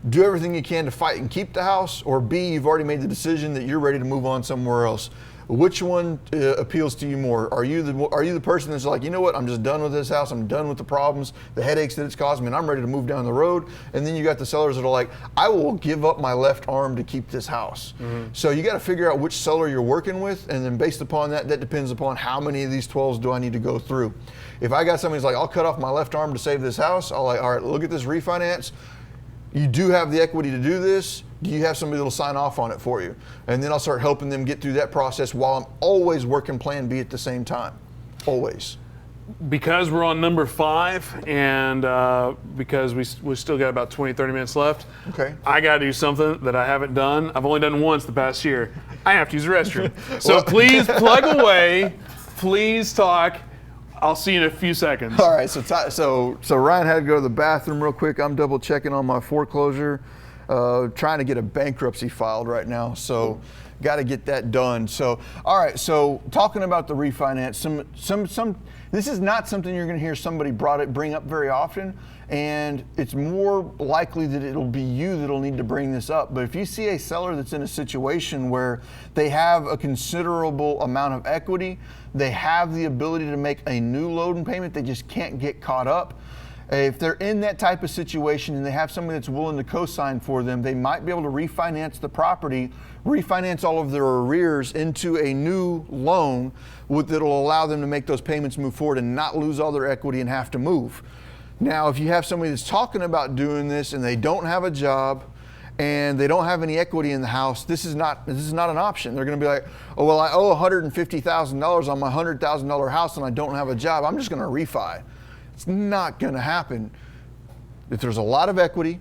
do everything you can to fight and keep the house, or B, you've already made the decision that you're ready to move on somewhere else. Which one appeals to you more? Are you the person that's like, you know what, I'm just done with this house, I'm done with the problems, the headaches that it's causing me, and I'm ready to move down the road? And then you got the sellers that are like, I will give up my left arm to keep this house. Mm-hmm. So you got to figure out which seller you're working with, and then based upon that depends upon how many of these 12s do I need to go through. If I got somebody who's like, I'll cut off my left arm to save this house, I'll like, all right, look at this refinance. You do have the equity to do this. Do you have somebody that'll sign off on it for you? And then I'll start helping them get through that process while I'm always working plan B at the same time. Always. Because we're on number 5 and because we still got about 20, 30 minutes left, okay. I got to do something that I haven't done. I've only done once the past year. I have to use the restroom. So please plug away. Please talk. I'll see you in a few seconds. All right, so Ryan had to go to the bathroom real quick. I'm double checking on my foreclosure, trying to get a bankruptcy filed right now. So got to get that done. So, all right. So, talking about the refinance, this is not something you're going to hear somebody bring up very often, and it's more likely that it'll be you that'll need to bring this up. But if you see a seller that's in a situation where they have a considerable amount of equity, they have the ability to make a new loan payment, they just can't get caught up. If they're in that type of situation and they have somebody that's willing to co-sign for them, they might be able to refinance the property, refinance all of their arrears into a new loan that'll allow them to make those payments move forward and not lose all their equity and have to move. Now, if you have somebody that's talking about doing this and they don't have a job and they don't have any equity in the house, this is not an option. They're going to be like, oh, well, I owe $150,000 on my $100,000 house and I don't have a job. I'm just going to refi. It's not going to happen. If there's a lot of equity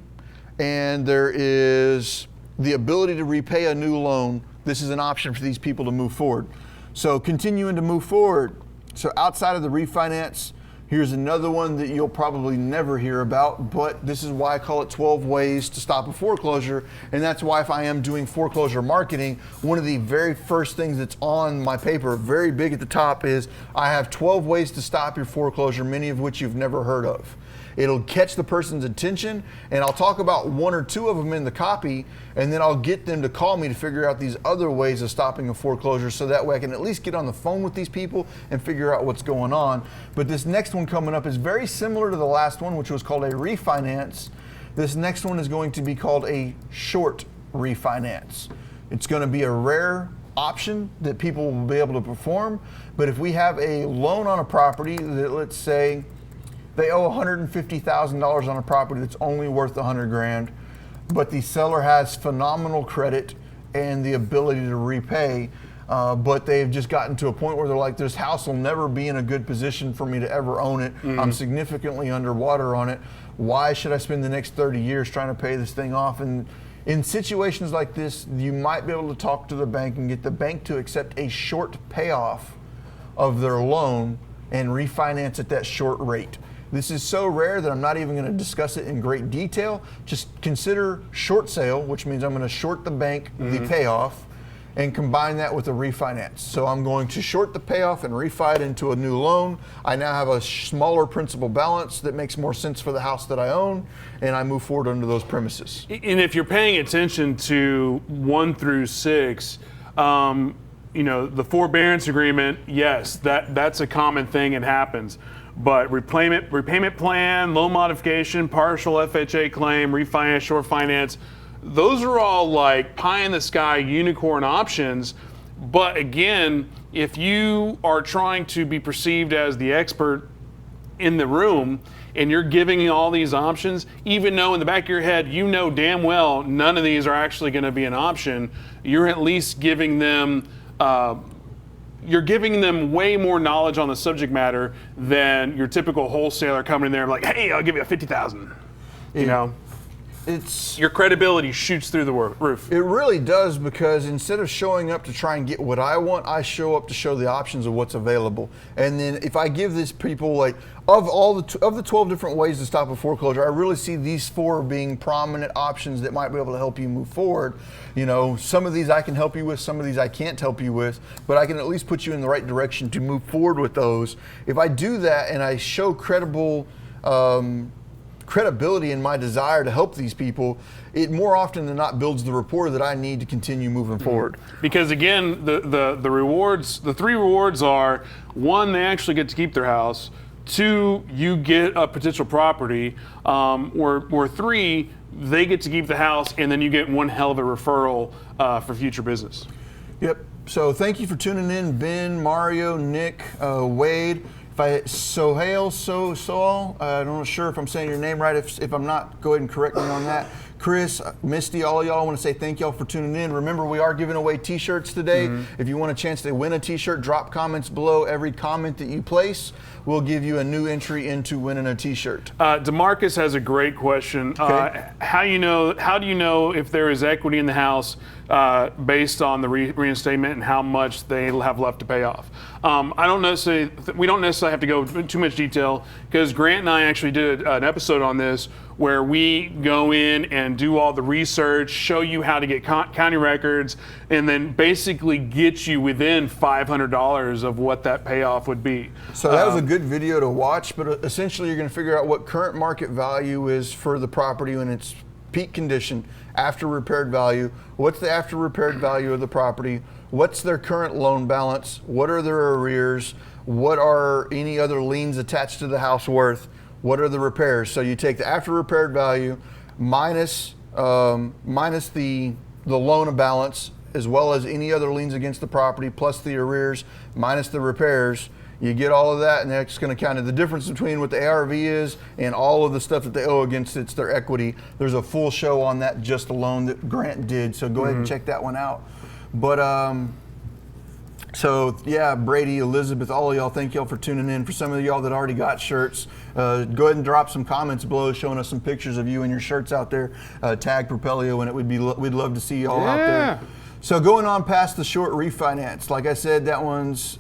and there is the ability to repay a new loan, this is an option for these people to move forward. So continuing to move forward. So outside of the refinance, here's another one that you'll probably never hear about, but this is why I call it 12 ways to stop a foreclosure. And that's why if I am doing foreclosure marketing, one of the very first things that's on my paper, very big at the top, is I have 12 ways to stop your foreclosure, many of which you've never heard of. It'll catch the person's attention, and I'll talk about one or two of them in the copy, and then I'll get them to call me to figure out these other ways of stopping a foreclosure, so that way I can at least get on the phone with these people and figure out what's going on. But this next one coming up is very similar to the last one, which was called a refinance. This next one is going to be called a short refinance. It's going to be a rare option that people will be able to perform, but if we have a loan on a property that, let's say, they owe $150,000 on a property that's only worth $100,000, but the seller has phenomenal credit and the ability to repay, but they've just gotten to a point where they're like, this house will never be in a good position for me to ever own it. I'm significantly underwater on it. Why should I spend the next 30 years trying to pay this thing off? And in situations like this, you might be able to talk to the bank and get the bank to accept a short payoff of their loan and refinance at that short rate. This is so rare that I'm not even going to discuss it in great detail. Just consider short sale, which means I'm going to short the bank the payoff and combine that with a refinance. So I'm going to short the payoff and refi it into a new loan. I now have a smaller principal balance that makes more sense for the house that I own, and I move forward under those premises. And if you're paying attention to 1 through 6, the forbearance agreement, yes, that's a common thing and happens. But repayment plan, loan modification, partial FHA claim, refinance, short finance, those are all like pie in the sky unicorn options. But again, if you are trying to be perceived as the expert in the room and you're giving all these options, even though in the back of your head you know damn well none of these are actually going to be an option, you're at least giving them way more knowledge on the subject matter than your typical wholesaler coming in there like, hey, I'll give you a $50,000. Your credibility shoots through the roof. It really does, because instead of showing up to try and get what I want, I show up to show the options of what's available. And then if I give these people, like, of the 12 different ways to stop a foreclosure, I really see these 4 being prominent options that might be able to help you move forward. Some of these I can help you with, some of these I can't help you with, but I can at least put you in the right direction to move forward with those. If I do that and I show credibility in my desire to help these people, it more often than not builds the rapport that I need to continue moving forward. Because again, the rewards, the 3 rewards are: 1, they actually get to keep their house; 2, you get a potential property; or 3, they get to keep the house, and then you get one hell of a referral for future business. Yep. So thank you for tuning in, Ben, Mario, Nick, Wade. I'm not sure if I'm saying your name right. If I'm not, go ahead and correct me on that. Chris, Misty, all of y'all, I want to say thank y'all for tuning in. Remember, we are giving away t-shirts today. If you want a chance to win a t-shirt, drop comments below. Every comment that you place, we'll give you a new entry into winning a t-shirt. DeMarcus has a great question. Okay. How do you know if there is equity in the house based on the reinstatement and how much they have left to pay off? We don't necessarily have to go into too much detail, because Grant and I actually did an episode on this where we go in and do all the research, show you how to get county records, and then basically get you within $500 of what that payoff would be. So that was a good video to watch, but essentially you're going to figure out what current market value is for the property when it's peak condition, after repaired value. What's the after repaired value of the property? What's their current loan balance? What are their arrears? What are any other liens attached to the house worth? What are the repairs? So you take the after repaired value minus the loan balance, as well as any other liens against the property, plus the arrears, minus the repairs. You get all of that, and that's going to count the difference between what the ARV is and all of the stuff that they owe against it's their equity. There's a full show on that just alone that Grant did, so go ahead and check that one out. But so yeah, Brady, Elizabeth, all of y'all, thank y'all for tuning in. For some of y'all that already got shirts, go ahead and drop some comments below showing us some pictures of you and your shirts out there. Tag Propelio, and we'd love to see y'all out there. So going on past the short refinance, like I said, that one's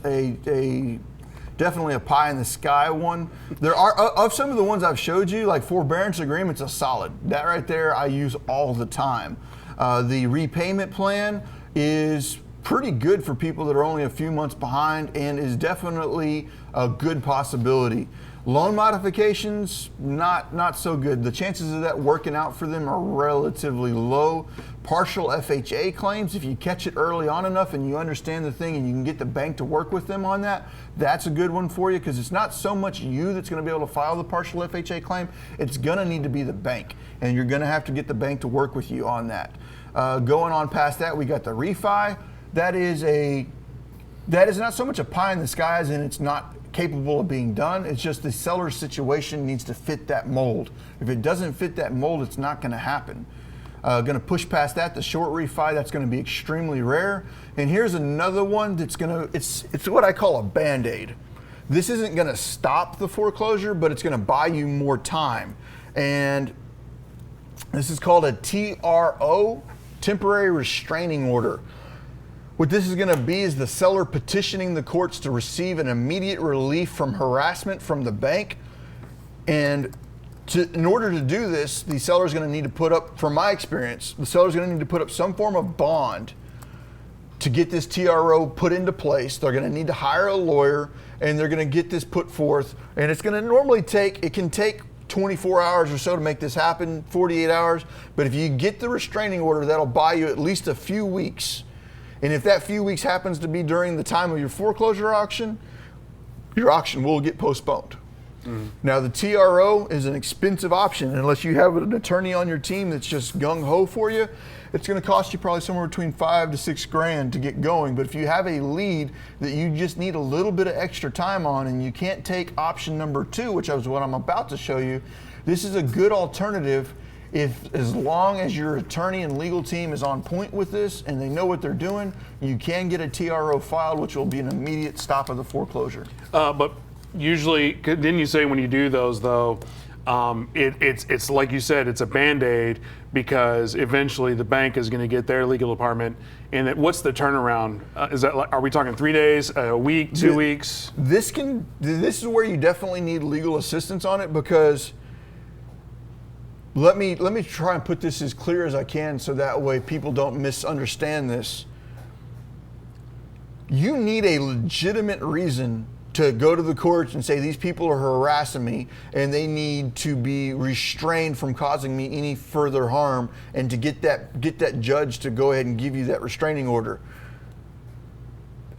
definitely a pie in the sky one. There are, of some of the ones I've showed you, like forbearance agreement's a solid. That right there I use all the time. The repayment plan is pretty good for people that are only a few months behind and is definitely a good possibility. Loan modifications, not so good. The chances of that working out for them are relatively low. Partial FHA claims, if you catch it early on enough and you understand the thing and you can get the bank to work with them on that, that's a good one for you, because it's not so much you that's going to be able to file the partial FHA claim. It's going to need to be the bank, and you're going to have to get the bank to work with you on that. Going on past that, we got the refi. That is not so much a pie in the sky as in it's not capable of being done. It's just the seller's situation needs to fit that mold. If it doesn't fit that mold, it's not going to happen. Going to push past that, the short refi, that's going to be extremely rare. And here's another one that's it's what I call a Band-Aid. This isn't going to stop the foreclosure, but it's going to buy you more time. And this is called a TRO, temporary restraining order. What this is going to be is the seller petitioning the courts to receive an immediate relief from harassment from the bank. And in order to do this, the seller is going to need to put up, from my experience, the seller is going to need to put up some form of bond to get this TRO put into place. They're going to need to hire a lawyer, and they're going to get this put forth. And it's going to normally it can take 24 hours or so to make this happen, 48 hours. But if you get the restraining order, that'll buy you at least a few weeks. And if that few weeks happens to be during the time of your foreclosure auction, your auction will get postponed. Now, the TRO is an expensive option. Unless you have an attorney on your team that's just gung-ho for you, it's going to cost you probably somewhere between $5 to $6 grand to get going. But if you have a lead that you just need a little bit of extra time on and you can't take option number 2, which is what I'm about to show you, this is a good alternative. As long as your attorney and legal team is on point with this and they know what they're doing, you can get a TRO filed, which will be an immediate stop of the foreclosure. But usually, didn't you say when you do those though, it's like you said, it's a Band-Aid, because eventually the bank is going to get their legal department. And what's the turnaround? Is that are we talking 3 days, a week, 2 weeks? This is where you definitely need legal assistance on it, because let me try and put this as clear as I can so that way people don't misunderstand this. You need a legitimate reason to go to the courts and say these people are harassing me and they need to be restrained from causing me any further harm, and to get that judge to go ahead and give you that restraining order.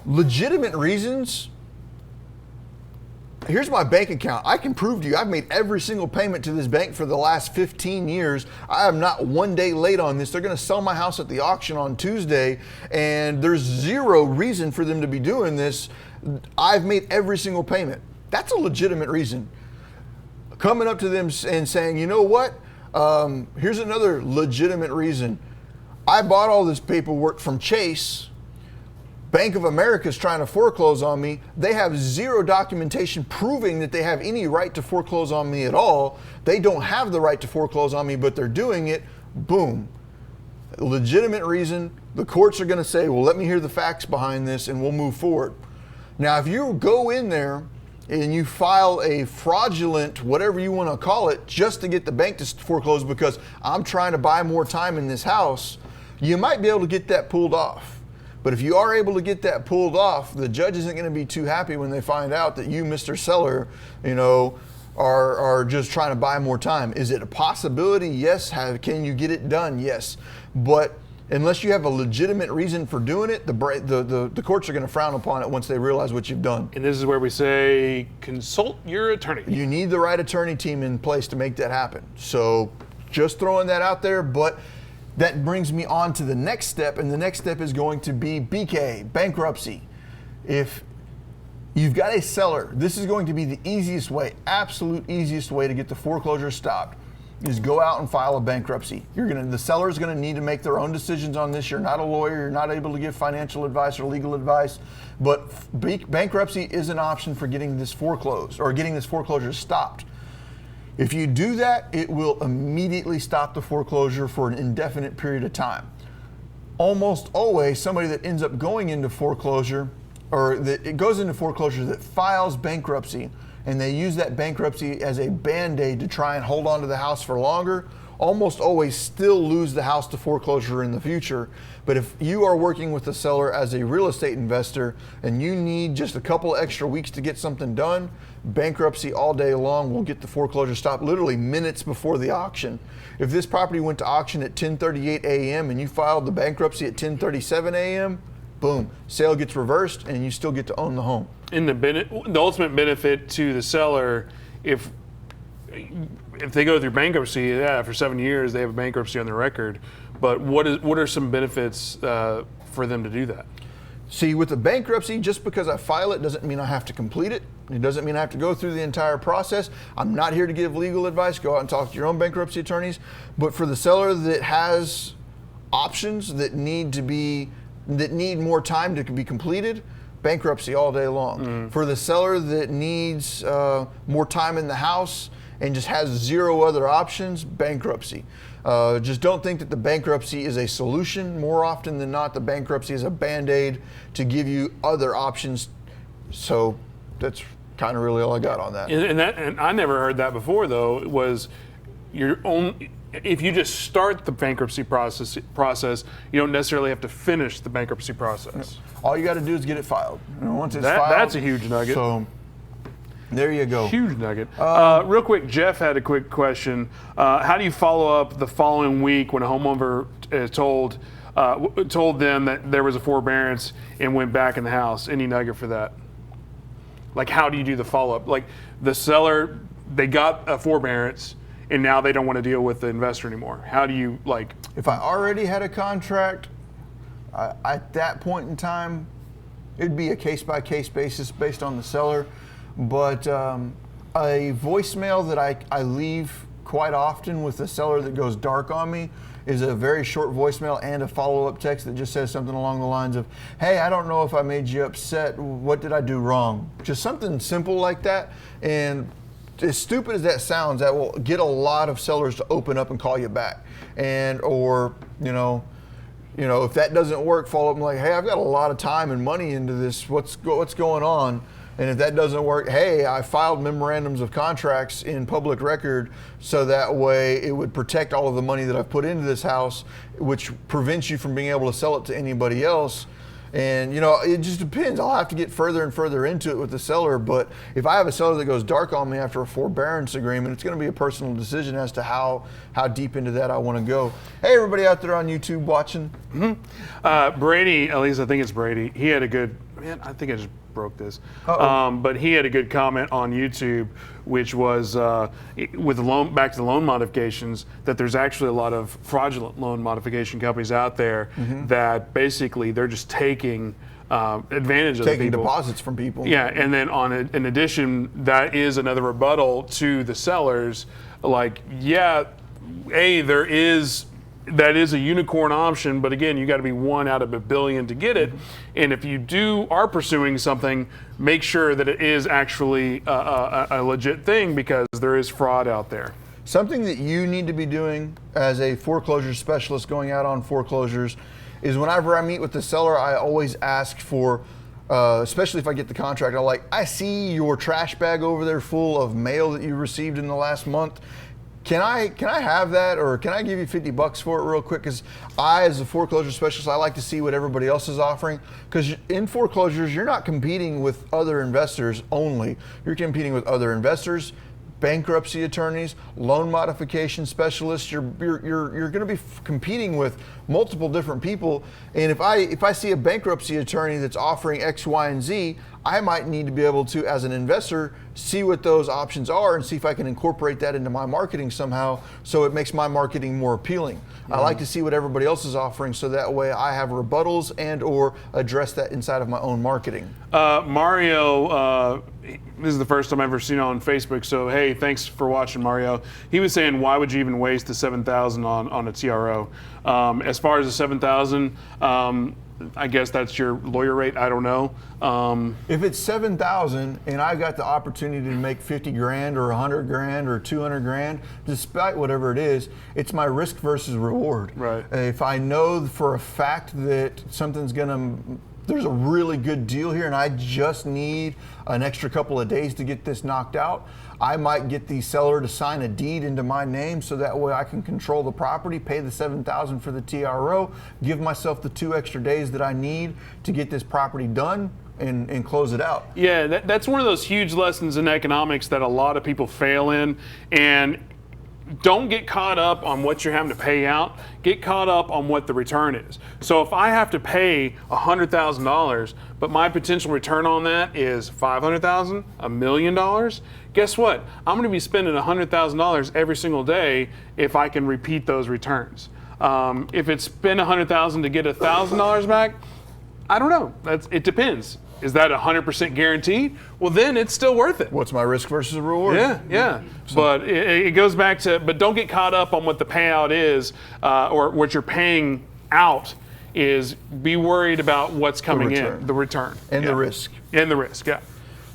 Legitimate reasons. Here's my bank account. I can prove to you I've made every single payment to this bank for the last 15 years. I am not one day late on this. They're going to sell my house at the auction on Tuesday, and there's zero reason for them to be doing this. I've made every single payment. That's a legitimate reason. Coming up to them and saying, you know what? Here's another legitimate reason. I bought all this paperwork from Chase. Bank of America is trying to foreclose on me. They have zero documentation proving that they have any right to foreclose on me at all. They don't have the right to foreclose on me, but they're doing it. Boom. Legitimate reason. The courts are going to say, well, let me hear the facts behind this and we'll move forward. Now, if you go in there and you file a fraudulent, whatever you want to call it, just to get the bank to foreclose because I'm trying to buy more time in this house, you might be able to get that pulled off. But if you are able to get that pulled off, the judge isn't going to be too happy when they find out that you, Mr. Seller, are just trying to buy more time. Is it a possibility? Yes. Can you get it done? Yes. But unless you have a legitimate reason for doing it, the courts are going to frown upon it once they realize what you've done. And this is where we say, consult your attorney. You need the right attorney team in place to make that happen. So just throwing that out there, but that brings me on to the next step, and the next step is going to be BK, bankruptcy. If you've got a seller, this is going to be the easiest way, absolute easiest way to get the foreclosure stopped, is go out and file a bankruptcy. The seller is going to need to make their own decisions on this. You're not a lawyer, you're not able to give financial advice or legal advice, but bankruptcy is an option for getting this foreclosed or getting this foreclosure stopped. If you do that, it will immediately stop the foreclosure for an indefinite period of time. Almost always, somebody that ends up going into foreclosure, or that it goes into foreclosure that files bankruptcy, and they use that bankruptcy as a band-aid to try and hold on to the house for longer, almost always still lose the house to foreclosure in the future. But if you are working with the seller as a real estate investor and you need just a couple extra weeks to get something done, bankruptcy all day long will get the foreclosure stopped literally minutes before the auction. If this property went to auction at 10:38 a.m. and you filed the bankruptcy at 10:37 a.m., boom, sale gets reversed and you still get to own the home. And the ultimate benefit to the seller, if they go through bankruptcy, yeah, for 7 years they have a bankruptcy on their record. But what are some benefits for them to do that? See, with the bankruptcy, just because I file it doesn't mean I have to complete it. It doesn't mean I have to go through the entire process. I'm not here to give legal advice. Go out and talk to your own bankruptcy attorneys. But for the seller that has options that need more time to be completed, bankruptcy all day long. For the seller that needs more time in the house and just has zero other options, bankruptcy. Just don't think that the bankruptcy is a solution. More often than not, the bankruptcy is a band-aid to give you other options. So that's kind of really all I got on that. And I never heard that before, though, was if you just start the bankruptcy process, you don't necessarily have to finish the bankruptcy process. All you got to do is get it filed. And once it's filed, that's a huge nugget. So there you go. Huge nugget. Real quick, Jeff had a quick question. How do you follow up the following week when a homeowner told them that there was a forbearance and went back in the house? Any nugget for that? Like, how do you do the follow-up? Like, the seller, they got a forbearance, and now they don't want to deal with the investor anymore. How do you, like... If I already had a contract, at that point in time, it'd be a case-by-case basis based on the seller. But a voicemail that I leave quite often with the seller that goes dark on me is a very short voicemail and a follow-up text that just says something along the lines of, hey, I don't know if I made you upset. What did I do wrong? Just something simple like that. And as stupid as that sounds, that will get a lot of sellers to open up and call you back. Or if that doesn't work, follow up and like, hey, I've got a lot of time and money into this. What's going on? And if that doesn't work, hey, I filed memorandums of contracts in public record so that way it would protect all of the money that I've put into this house, which prevents you from being able to sell it to anybody else. And, it just depends. I'll have to get further and further into it with the seller. But if I have a seller that goes dark on me after a forbearance agreement, it's going to be a personal decision as to how deep into that I want to go. Hey, everybody out there on YouTube watching. Brady, at least I think it's Brady, he had a good, I think I just broke this. But he had a good comment on YouTube, which was with the back to the loan modifications, that there's actually a lot of fraudulent loan modification companies out there that basically they're just taking advantage of taking the people. Deposits from people. Yeah, and then in addition, that is another rebuttal to the sellers. Like, yeah, that is a unicorn option, but again, you got to be one out of a billion to get it. And if you are pursuing something, make sure that it is actually a legit thing, because there is fraud out there. Something that you need to be doing as a foreclosure specialist going out on foreclosures is whenever I meet with the seller, I always ask for especially if I get the contract. I'm like, I see your trash bag over there full of mail that you received in the last month. Can I have that, or can I give you $50 for it real quick? Because I, as a foreclosure specialist, I like to see what everybody else is offering. Because in foreclosures, you're not competing with other investors only. You're competing with other investors, bankruptcy attorneys, loan modification specialists. You're going to be competing with multiple different people. And if I see a bankruptcy attorney that's offering X, Y, and Z, I might need to be able to, as an investor, see what those options are and see if I can incorporate that into my marketing somehow, so it makes my marketing more appealing. I like to see what everybody else is offering, so that way I have rebuttals and or address that inside of my own marketing. Mario, this is the first time I've ever seen it on Facebook, so hey, thanks for watching, Mario. He was saying, why would you even waste the $7,000 on a TRO? As far as the $7,000, I guess that's your lawyer rate. I don't know. If it's $7,000 and I got the opportunity to make 50 grand or 100 grand or 200 grand, despite whatever it is, it's my risk versus reward. Right. If I know for a fact that there's a really good deal here and I just need an extra couple of days to get this knocked out, I might get the seller to sign a deed into my name, so that way I can control the property, pay the $7,000 for the TRO, give myself the 2 extra days that I need to get this property done and close it out. Yeah, that's one of those huge lessons in economics that a lot of people fail in. And don't get caught up on what you're having to pay out. Get caught up on what the return is. So if I have to pay $100,000, but my potential return on that is $500,000, $1 million, guess what? I'm going to be spending $100,000 every single day if I can repeat those returns. If it's spend $100,000 to get $1,000 back, I don't know. It depends. Is that 100% guaranteed? Well, then it's still worth it. What's my risk versus reward? Yeah. But it goes back to, but don't get caught up on what the payout is or what you're paying out is. Be worried about what's coming in, the return. And the risk. And the risk, yeah.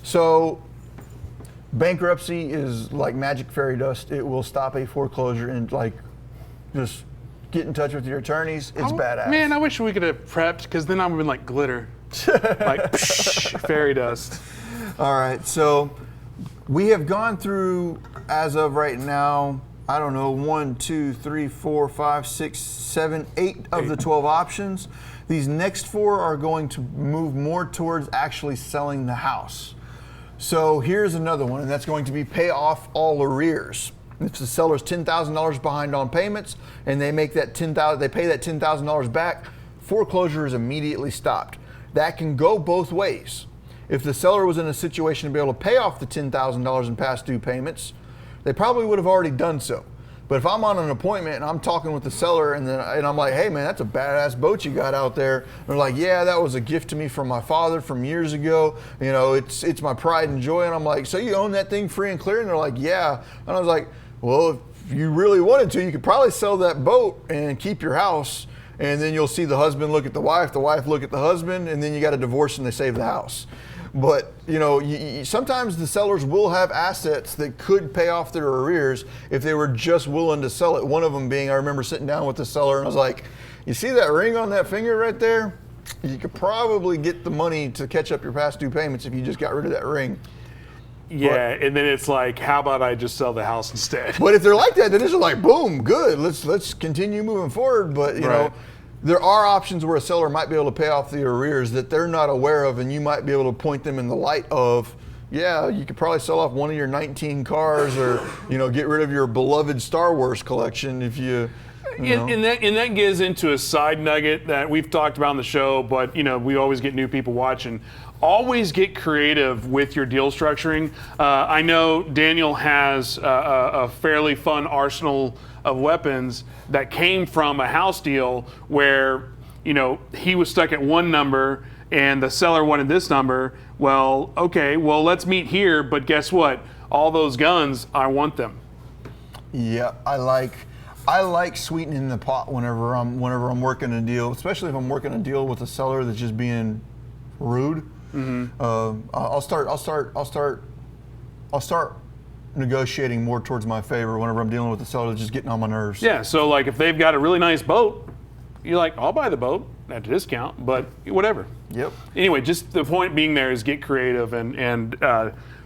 So bankruptcy is like magic fairy dust. It will stop a foreclosure and just get in touch with your attorneys. It's badass. Man, I wish we could have prepped, because then I would have been like glitter. Like psh, fairy dust. All right, so we have gone through, as of right now, I don't know, 1, 2, 3, 4, 5, 6, 7, 8 of the 12 options. These next 4 are going to move more towards actually selling the house. So here's another one, and that's going to be pay off all arrears. If the seller's $10,000 behind on payments and they make that they pay that $10,000 back, foreclosure is immediately stopped. That can go both ways. If the seller was in a situation to be able to pay off the $10,000 in past due payments, they probably would have already done so. But if I'm on an appointment and I'm talking with the seller and I'm like, hey man, that's a badass boat you got out there. And they're like, yeah, that was a gift to me from my father from years ago. You know, it's my pride and joy. And I'm like, so you own that thing free and clear? And they're like, yeah. And I was like, well, if you really wanted to, you could probably sell that boat and keep your house. And then you'll see the husband look at the wife look at the husband, and then you got a divorce and they save the house. But you know, sometimes the sellers will have assets that could pay off their arrears if they were just willing to sell it. One of them being, I remember sitting down with the seller and I was like, you see that ring on that finger right there? You could probably get the money to catch up your past due payments if you just got rid of that ring. Yeah, and then it's like, how about I just sell the house instead? But if they're like that, then it's like, boom, good. Let's continue moving forward. But you know, there are options where a seller might be able to pay off the arrears that they're not aware of, and you might be able to point them in the light of, yeah, you could probably sell off one of your 19 cars, or you know, get rid of your beloved Star Wars collection if you. And that gets into a side nugget that we've talked about on the show, but you know, we always get new people watching. Always get creative with your deal structuring. I know Daniel has a fairly fun arsenal of weapons that came from a house deal where, you know, he was stuck at one number and the seller wanted this number. Well, okay, well, let's meet here, but guess what? All those guns, I want them. Yeah, I like sweetening the pot whenever I'm working a deal, especially if I'm working a deal with a seller that's just being rude. Mm-hmm. I'll start negotiating more towards my favor whenever I'm dealing with the seller that's just getting on my nerves. Yeah, so like if they've got a really nice boat, you're like, I'll buy the boat at a discount, but whatever. Yep. Anyway, just the point being there is get creative and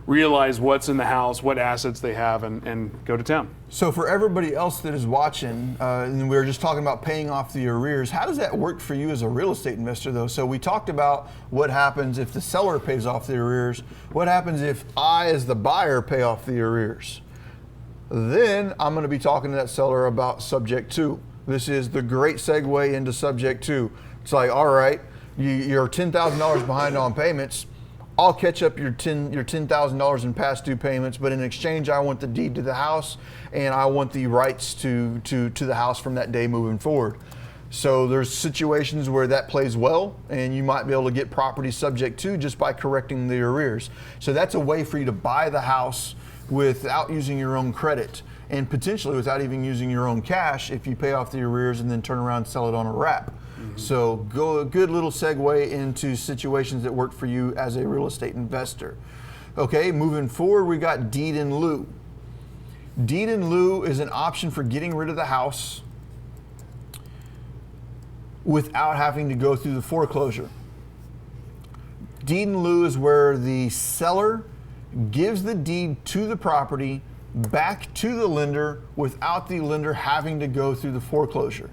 realize what's in the house, what assets they have, and go to town. So for everybody else that is watching, and we were just talking about paying off the arrears, how does that work for you as a real estate investor though? So we talked about what happens if the seller pays off the arrears. What happens if I, as the buyer, pay off the arrears? Then I'm going to be talking to that seller about subject to. This is the great segue into subject to. It's like, all right, you're $10,000 behind on payments. I'll catch up your $10,000 in past due payments, but in exchange, I want the deed to the house and I want the rights to the house from that day moving forward. So there's situations where that plays well, and you might be able to get property subject to just by correcting the arrears. So that's a way for you to buy the house without using your own credit, and potentially without even using your own cash if you pay off the arrears and then turn around and sell it on a wrap. So a good little segue into situations that work for you as a real estate investor. Okay, moving forward, we got Deed-in-Lieu. Deed-in-Lieu is an option for getting rid of the house without having to go through the foreclosure. Deed-in-Lieu is where the seller gives the deed to the property back to the lender without the lender having to go through the foreclosure.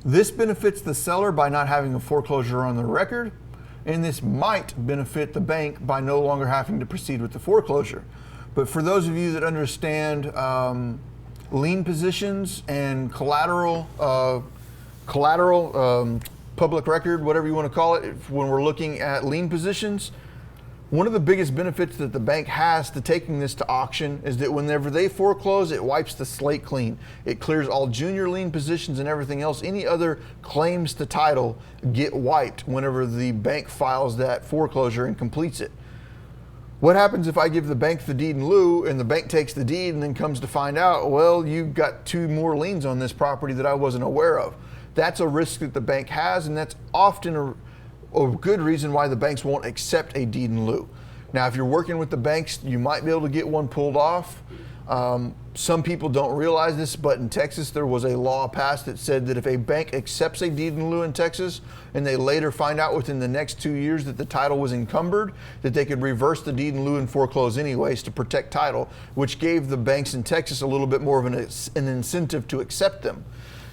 This benefits the seller by not having a foreclosure on the record, and this might benefit the bank by no longer having to proceed with the foreclosure. But for those of you that understand lien positions and collateral, public record, whatever you want to call it, when we're looking at lien positions, one of the biggest benefits that the bank has to taking this to auction is that whenever they foreclose, it wipes the slate clean. It clears all junior lien positions and everything else. Any other claims to title get wiped whenever the bank files that foreclosure and completes it. What happens if I give the bank the deed in lieu and the bank takes the deed and then comes to find out, well, you've got 2 more liens on this property that I wasn't aware of? That's a risk that the bank has, and that's often a good reason why the banks won't accept a deed in lieu. Now, if you're working with the banks, you might be able to get one pulled off. Some people don't realize this, but in Texas, there was a law passed that said that if a bank accepts a deed in lieu in Texas, and they later find out within the next 2 years that the title was encumbered, that they could reverse the deed in lieu and foreclose anyways to protect title, which gave the banks in Texas a little bit more of an incentive to accept them.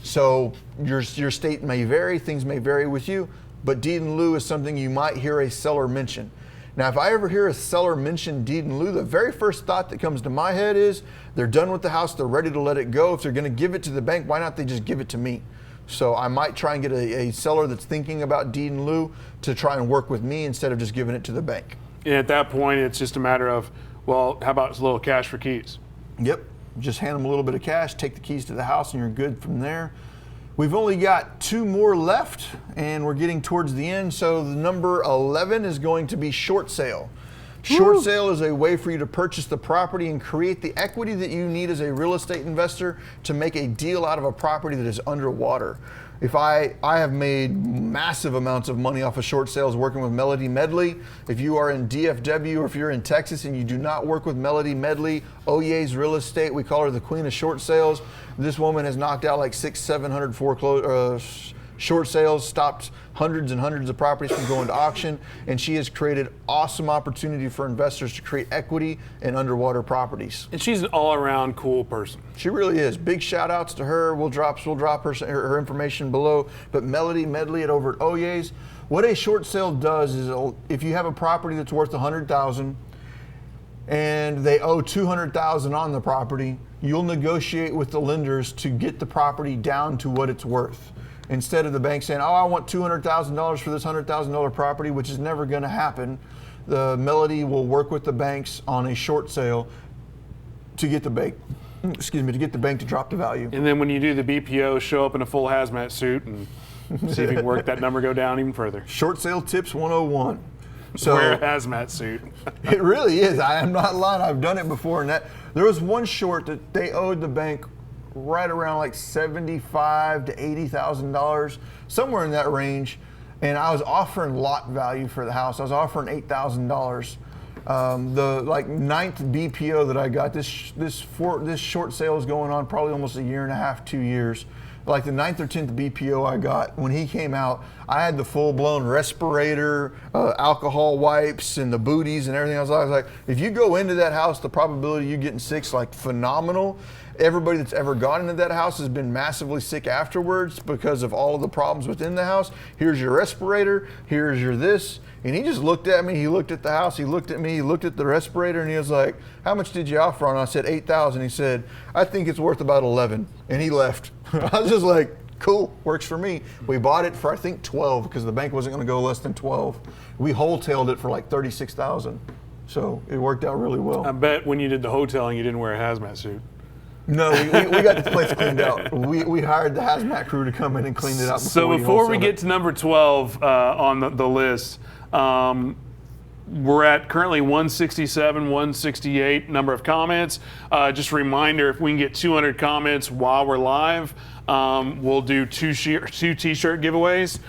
So your state may vary, things may vary with you, but deed in lieu is something you might hear a seller mention. Now, if I ever hear a seller mention deed in lieu, the very first thought that comes to my head is they're done with the house, they're ready to let it go. If they're going to give it to the bank, why not they just give it to me? So I might try and get a seller that's thinking about deed in lieu to try and work with me instead of just giving it to the bank. And at that point, it's just a matter of, well, how about a little cash for keys? Yep, just hand them a little bit of cash, take the keys to the house, and you're good from there. We've only got 2 more left, and we're getting towards the end. So the number 11 is going to be short sale. Short sale is a way for you to purchase the property and create the equity that you need as a real estate investor to make a deal out of a property that is underwater. If I have made massive amounts of money off of short sales working with Melody Medley. If you are in DFW or if you're in Texas and you do not work with Melody Medley, Oyez Real Estate, we call her the queen of short sales. This woman has knocked out like 600-700 short sales, stopped hundreds and hundreds of properties from going to auction, and she has created awesome opportunity for investors to create equity in underwater properties. And she's an all-around cool person. She really is. Big shout outs to her. We'll drop her information below. But Melody Medley over at Oyez. What a short sale does is if you have a property that's worth $100,000 and they owe $200,000 on the property, you'll negotiate with the lenders to get the property down to what it's worth. Instead of the bank saying, oh, I want $200,000 for this $100,000 property, which is never going to happen, the Melody will work with the banks on a short sale to get the bank, to get the bank to drop the value. And then when you do the BPO, show up in a full hazmat suit and see if you can work that number go down even further. Short sale tips 101. So wear a hazmat suit. It really is. I am not lying. I've done it before. And there was one short that they owed the bank right around like $75,000 to $80,000, somewhere in that range. And I was offering lot value for the house. I was offering $8,000. The like 9th BPO that I got, this short sale is going on probably almost a year and a half, 2 years. like the 9th or 10th BPO I got, when he came out, I had the full-blown respirator, alcohol wipes, and the booties and everything else. I was like, if you go into that house, the probability of you getting sick's like phenomenal. Everybody that's ever gone into that house has been massively sick afterwards because of all of the problems within the house. Here's your respirator, here's your this. And he just looked at me, he looked at the house, he looked at me, he looked at the respirator, and he was like, how much did you offer on it? I said, $8,000. He said, I think it's worth about 11. And he left. I was just like, cool, works for me. We bought it for, I think, 12 because the bank wasn't gonna go less than 12. We wholetailed it for like 36,000. So it worked out really well. I bet when you did the wholesaling, you didn't wear a hazmat suit. No, we got the place cleaned out. We hired the hazmat crew to come in and clean it out. So before we get to number 12 on the list, we're at currently 167, 168 number of comments. Just a reminder, if we can get 200 comments while we're live, we'll do two t-shirt giveaways.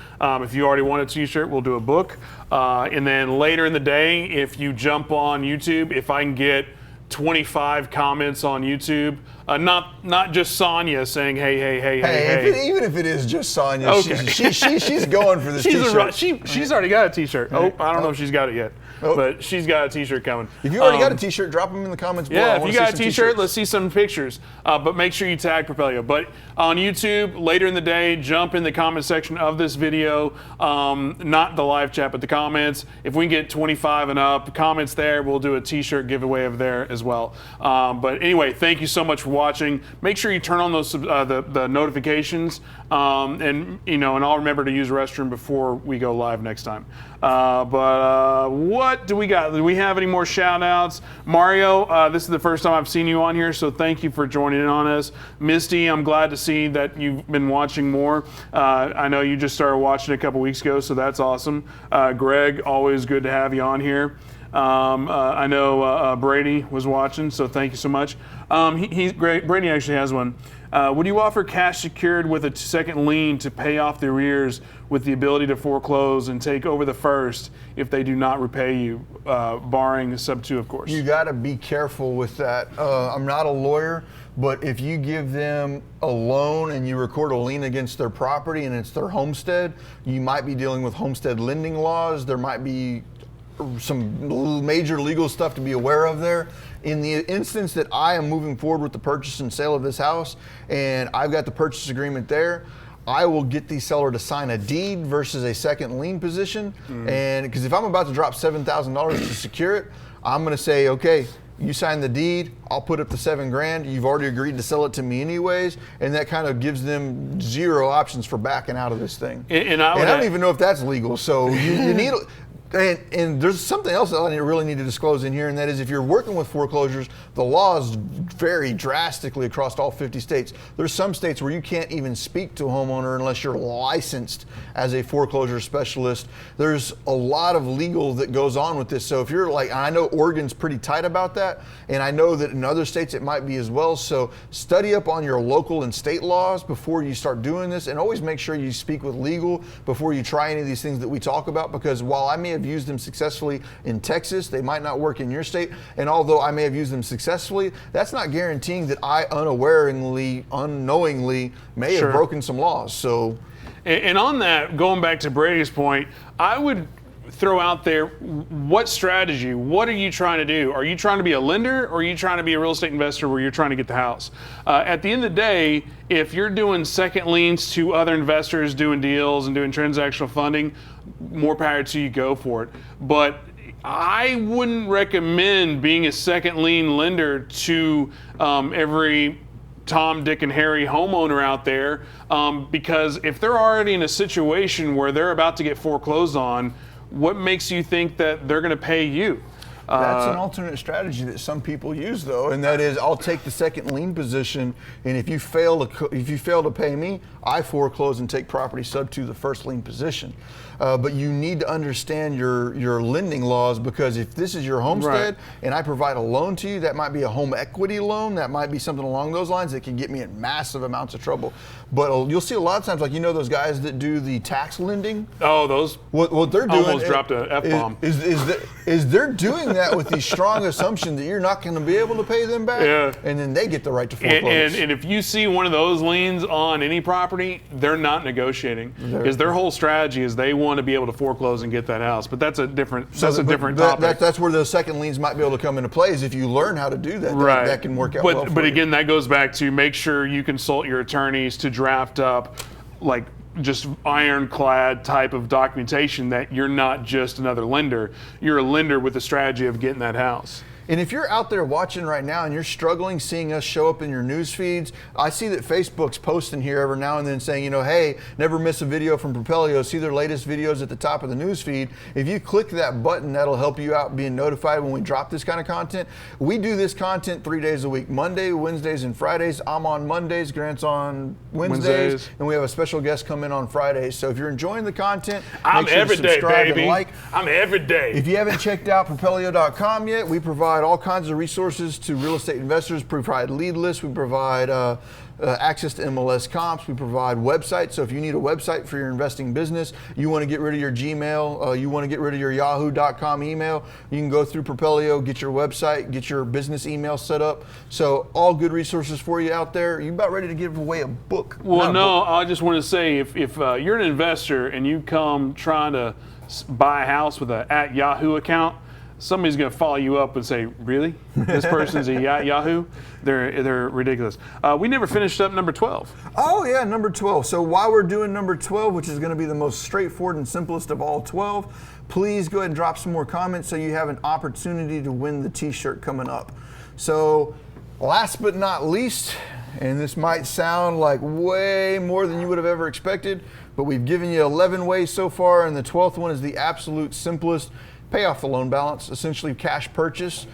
If you already want a t-shirt, we'll do a book. And then later in the day, if you jump on YouTube, if I can get 25 comments on YouTube, not just Sonia saying hey. Even if it is just Sonia, okay. she's going for this t-shirt. She's already got a t-shirt. I don't know if she's got it yet, but she's got a t-shirt coming. If you already got a t-shirt, drop them in the comments below. Yeah, if you got a t-shirt, let's see some pictures. But make sure you tag Propelio. But on YouTube, later in the day, jump in the comment section of this video, not the live chat, but the comments. If we can get 25 and up comments there, we'll do a t-shirt giveaway over there as well. But anyway, thank you so much for watching. Make sure you turn on those the notifications, and I'll remember to use the restroom before we go live next time. But what do we got? Do we have any more shout outs? Mario, this is the first time I've seen you on here, so thank you for joining in on us. Misty, I'm glad to see that you've been watching more. I know you just started watching a couple weeks ago, so that's awesome. Greg, always good to have you on here. I know Brady was watching, so thank you so much. Brady actually has one. Would you offer cash secured with a second lien to pay off the arrears with the ability to foreclose and take over the first if they do not repay you, barring sub 2, of course? You got to be careful with that. I'm not a lawyer, but if you give them a loan and you record a lien against their property and it's their homestead, you might be dealing with homestead lending laws. There might be some major legal stuff to be aware of there. In the instance that I am moving forward with the purchase and sale of this house and I've got the purchase agreement there, I will get the seller to sign a deed versus a second lien position. And because if I'm about to drop $7,000 to secure it, I'm going to say, okay, you sign the deed, I'll put up the $7,000. You've already agreed to sell it to me anyways, and that kind of gives them zero options for backing out of this thing. And I don't even know if that's legal. So you need. And there's something else that I really need to disclose in here, and that is if you're working with foreclosures, the laws vary drastically across all 50 states. There's some states where you can't even speak to a homeowner unless you're licensed as a foreclosure specialist. There's a lot of legal that goes on with this. So if you're like, I know Oregon's pretty tight about that, and I know that in other states it might be as well. So study up on your local and state laws before you start doing this, and always make sure you speak with legal before you try any of these things that we talk about, because while I may have used them successfully in Texas, they might not work in your state. And although I may have used them successfully, that's not guaranteeing that I unknowingly may have broken some laws. So, and on that, going back to Brady's point, I would throw out there, what strategy, what are you trying to do? Are you trying to be a lender, or are you trying to be a real estate investor where you're trying to get the house? At the end of the day, if you're doing second liens to other investors, doing deals and doing transactional funding, more power to you, go for it. But I wouldn't recommend being a second lien lender to every Tom, Dick, and Harry homeowner out there, because if they're already in a situation where they're about to get foreclosed on, what makes you think that they're going to pay you? That's an alternate strategy that some people use, though, and that is, I'll take the second lien position, and if you fail to pay me, I foreclose and take property sub to the first lien position. But you need to understand your lending laws, because if this is your homestead and I provide a loan to you, that might be a home equity loan, that might be something along those lines that can get me in massive amounts of trouble. But you'll see a lot of times, like, those guys that do the tax lending. Oh, those. What they're doing. Almost dropped a F-bomb. Is they're doing that that with the strong assumption that you're not going to be able to pay them back, and then they get the right to foreclose. And if you see one of those liens on any property, they're not negotiating because their whole strategy is they want to be able to foreclose and get that house. But that's a different topic. That's where those second liens might be able to come into play. Is if you learn how to do that, that can work out well for But you. again, that goes back to make sure you consult your attorneys to draft up like just ironclad type of documentation that you're not just another lender. You're a lender with a strategy of getting that house. And if you're out there watching right now and you're struggling seeing us show up in your news feeds, I see that Facebook's posting here every now and then saying, hey, never miss a video from Propelio. See their latest videos at the top of the news feed. If you click that button, that'll help you out being notified when we drop this kind of content. We do this content 3 days a week, Monday, Wednesdays, and Fridays. I'm on Mondays, Grant's on Wednesdays, and we have a special guest come in on Fridays. So if you're enjoying the content, I'm make sure every to day, subscribe baby. and like. I'm every day. If you haven't checked out Propelio.com yet, we provide all kinds of resources to real estate investors. We provide lead lists. We provide access to MLS comps. We provide websites. So if you need a website for your investing business, you want to get rid of your Gmail, you want to get rid of your Yahoo.com email, you can go through Propelio, get your website, get your business email set up. So all good resources for you out there. You about ready to give away a book? Well, no, I just want to say if you're an investor and you come trying to buy a house with a @Yahoo account, somebody's going to follow you up and say, really? This person's a Yahoo? They're ridiculous. We never finished up number 12. Oh, yeah, number 12. So while we're doing number 12, which is going to be the most straightforward and simplest of all 12, please go ahead and drop some more comments so you have an opportunity to win the t-shirt coming up. So last but not least, and this might sound like way more than you would have ever expected, but we've given you 11 ways so far, and the 12th one is the absolute simplest. Pay off the loan balance, essentially cash purchase.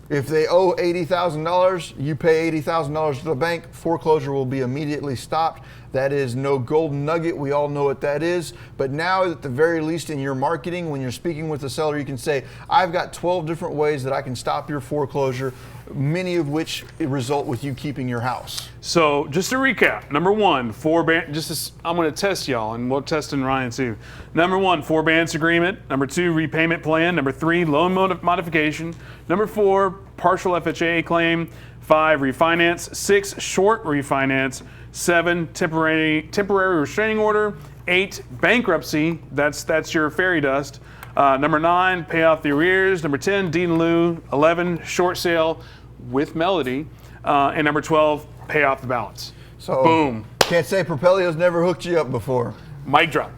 If they owe $80,000, you pay $80,000 to the bank, foreclosure will be immediately stopped. That is no golden nugget, we all know what that is. But now at the very least in your marketing, when you're speaking with the seller, you can say, I've got 12 different ways that I can stop your foreclosure, many of which result with you keeping your house. So just to recap, number one, forbearance, I'm going to test y'all and we'll test in Ryan too. Number one, forbearance agreement. Number two, repayment plan. Number three, loan modification. Number four, partial FHA claim. 5, refinance. 6, short refinance. 7, temporary restraining order. 8, bankruptcy. That's your fairy dust. Number 9, pay off the arrears. Number 10, Deed-in-Lieu. 11, short sale with melody. And number 12, pay off the balance. So boom. Can't say Propelio's never hooked you up before. Mic drop.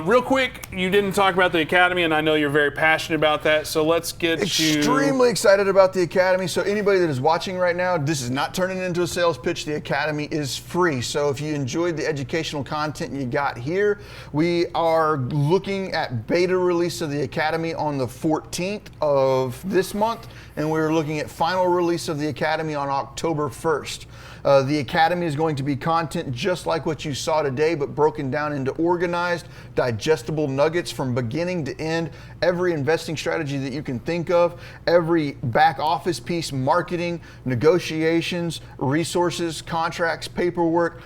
Real quick, you didn't talk about the Academy, and I know you're very passionate about that, so let's get extremely excited about the Academy. So anybody that is watching right now, this is not turning into a sales pitch. The Academy is free. So if you enjoyed the educational content you got here, we are looking at beta release of the Academy on the 14th of this month, and we're looking at final release of the Academy on October 1st. The Academy is going to be content just like what you saw today, but broken down into organized, digestible nuggets from beginning to end. Every investing strategy that you can think of, every back office piece, marketing, negotiations, resources, contracts, paperwork,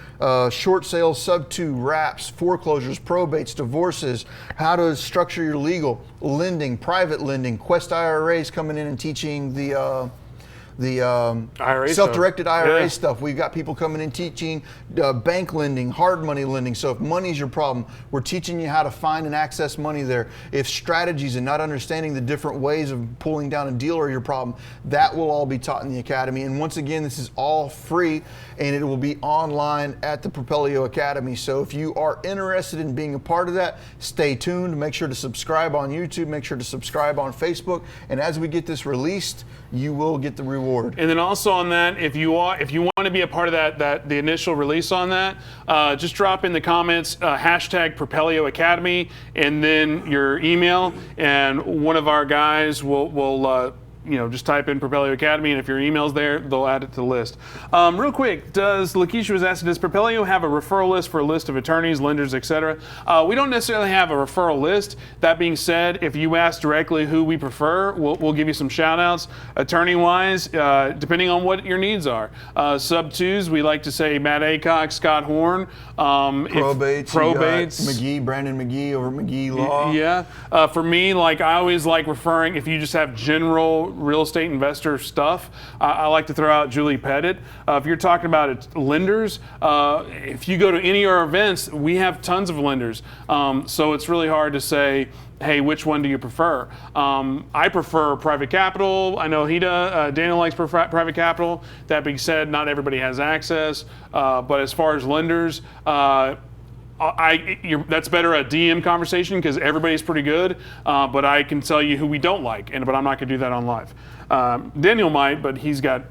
short sales, sub-2, wraps, foreclosures, probates, divorces, how to structure your legal, lending, private lending, Quest IRAs coming in and teaching the IRA self-directed IRA stuff. We've got people coming in teaching bank lending, hard money lending. So if money's your problem, we're teaching you how to find and access money there. If strategies and not understanding the different ways of pulling down a deal are your problem, that will all be taught in the Academy. And once again, this is all free, and it will be online at the Propelio Academy. So if you are interested in being a part of that, stay tuned. Make sure to subscribe on YouTube. Make sure to subscribe on Facebook. And as we get this released, you will get the reward. And then also on that, if you want to be a part of the initial release on that, just drop in the comments hashtag Propelio Academy and then your email, and one of our guys will just type in Propelio Academy, and if your email's there, they'll add it to the list. Real quick, Lakeisha was asking, does Propelio have a referral list for a list of attorneys, lenders, etc.? We don't necessarily have a referral list. That being said, if you ask directly who we prefer, we'll give you some shout outs. Attorney-wise, depending on what your needs are. Sub-2s, we like to say Matt Aycock, Scott Horn. Probates. Probates. Brandon McGee over at McGee Law. Yeah. For me, I always like referring, if you just have general real estate investor stuff, I like to throw out Julie Pettit. If you're talking about lenders, if you go to any of our events, we have tons of lenders. So it's really hard to say, hey, which one do you prefer? I prefer private capital. I know Daniel likes private capital. That being said, not everybody has access. But as far as lenders, that's better a DM conversation because everybody's pretty good, but I can tell you who we don't like, but I'm not going to do that on live. Daniel might, but he's got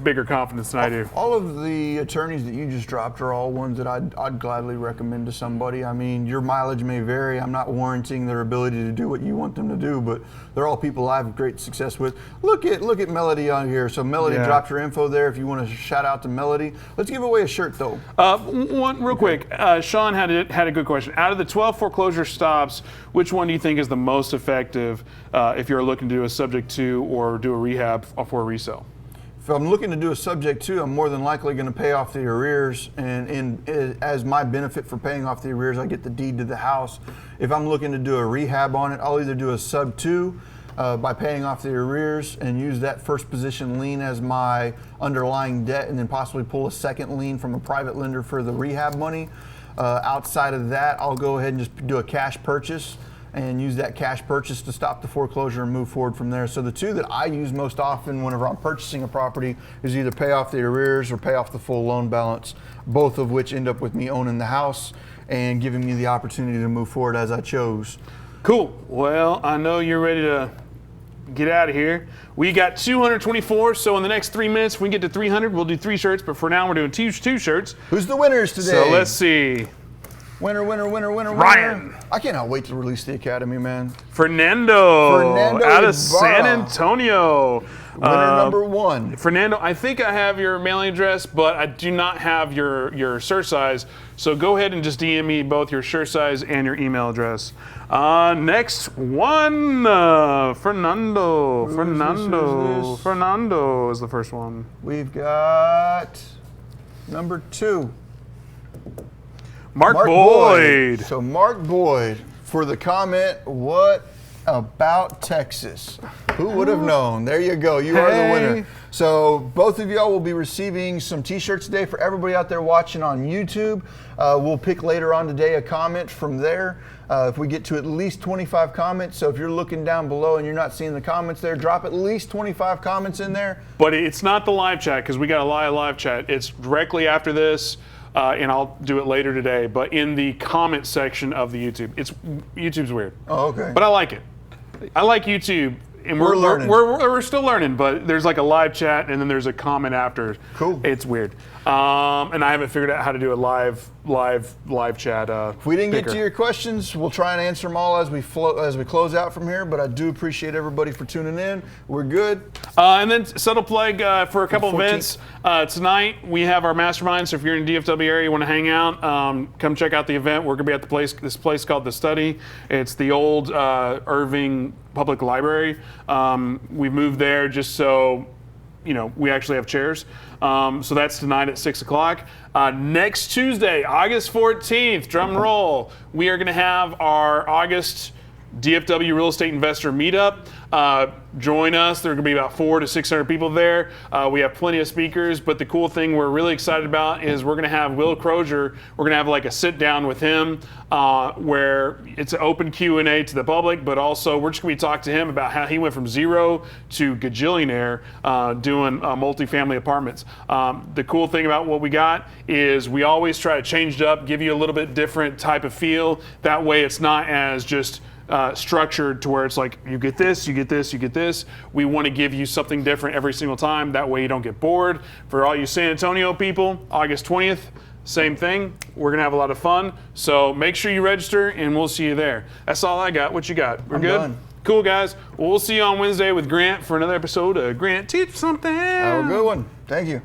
bigger confidence than I do. All of the attorneys that you just dropped are all ones that I'd gladly recommend to somebody. I mean, your mileage may vary. I'm not warranting their ability to do what you want them to do, but they're all people I have great success with. Look at Melody on here. So Melody dropped her info there. If you want to shout out to Melody, let's give away a shirt though. One real quick. Sean had a good question. Out of the 12 foreclosure stops, which one do you think is the most effective if you're looking to do a subject to or do a rehab for a resale? If I'm looking to do a subject to, I'm more than likely going to pay off the arrears, and as my benefit for paying off the arrears, I get the deed to the house. If I'm looking to do a rehab on it, I'll either do a sub to by paying off the arrears and use that first position lien as my underlying debt, and then possibly pull a second lien from a private lender for the rehab money. Outside of that, I'll go ahead and just do a cash purchase and use that cash purchase to stop the foreclosure and move forward from there. So the two that I use most often whenever I'm purchasing a property is either pay off the arrears or pay off the full loan balance, both of which end up with me owning the house and giving me the opportunity to move forward as I chose. Cool. Well, I know you're ready to get out of here. We got 224, so in the next 3 minutes, if we get to 300, we'll do 3 shirts, but for now, we're doing two shirts. Who's the winners today? So let's see. Winner. Ryan. I cannot wait to release the Academy, man. Fernando out Ibarra. of San Antonio. Winner number 1. Fernando, I think I have your mailing address, but I do not have your shirt size. So go ahead and just DM me both your shirt size and your email address. Next one, Fernando. Fernando is the first one. We've got number 2. Mark Boyd. So Mark Boyd for the comment, what about Texas? Who would have known? There you go. You are the winner. So both of y'all will be receiving some t-shirts today. For everybody out there watching on YouTube, we'll pick later on today a comment from there. If we get to at least 25 comments, so if you're looking down below and you're not seeing the comments there, drop at least 25 comments in there. But it's not the live chat because we got a live chat. It's directly after this. And I'll do it later today, but in the comment section of the YouTube. YouTube's weird. Oh, okay. But I like it. I like YouTube. And we're learning. We're still learning, but there's like a live chat and then there's a comment after. Cool. It's weird. And I haven't figured out how to do a live chat. If we didn't get to your questions, we'll try and answer them all as we close out from here. But I do appreciate everybody for tuning in. We're good. And then subtle plug for a couple events tonight. We have our mastermind. So if you're in the DFW area, you want to hang out, come check out the event. We're gonna be at this place called The Study. It's the old Irving Public Library. We moved there just so we actually have chairs. So that's tonight at 6 o'clock. Next Tuesday, August 14th, drum roll, we are going to have our August DFW Real Estate Investor Meetup. Join us. There are going to be about 400 to 600 people there. We have plenty of speakers, but the cool thing we're really excited about is we're going to have Will Crozier. We're going to have like a sit down with him where it's an open Q&A to the public, but also we're just going to be talking to him about how he went from zero to gajillionaire doing multifamily apartments. The cool thing about what we got is we always try to change it up, give you a little bit different type of feel. That way it's not as just structured to where it's like you get this, you get this, you get this. We want to give you something different every single time. That way you don't get bored. For all you San Antonio people, August 20th, same thing. We're going to have a lot of fun. So make sure you register and we'll see you there. That's all I got. What you got? We're good? Done. Cool, guys. Well, we'll see you on Wednesday with Grant for another episode of Grant Teach Something. Have a good one. Thank you.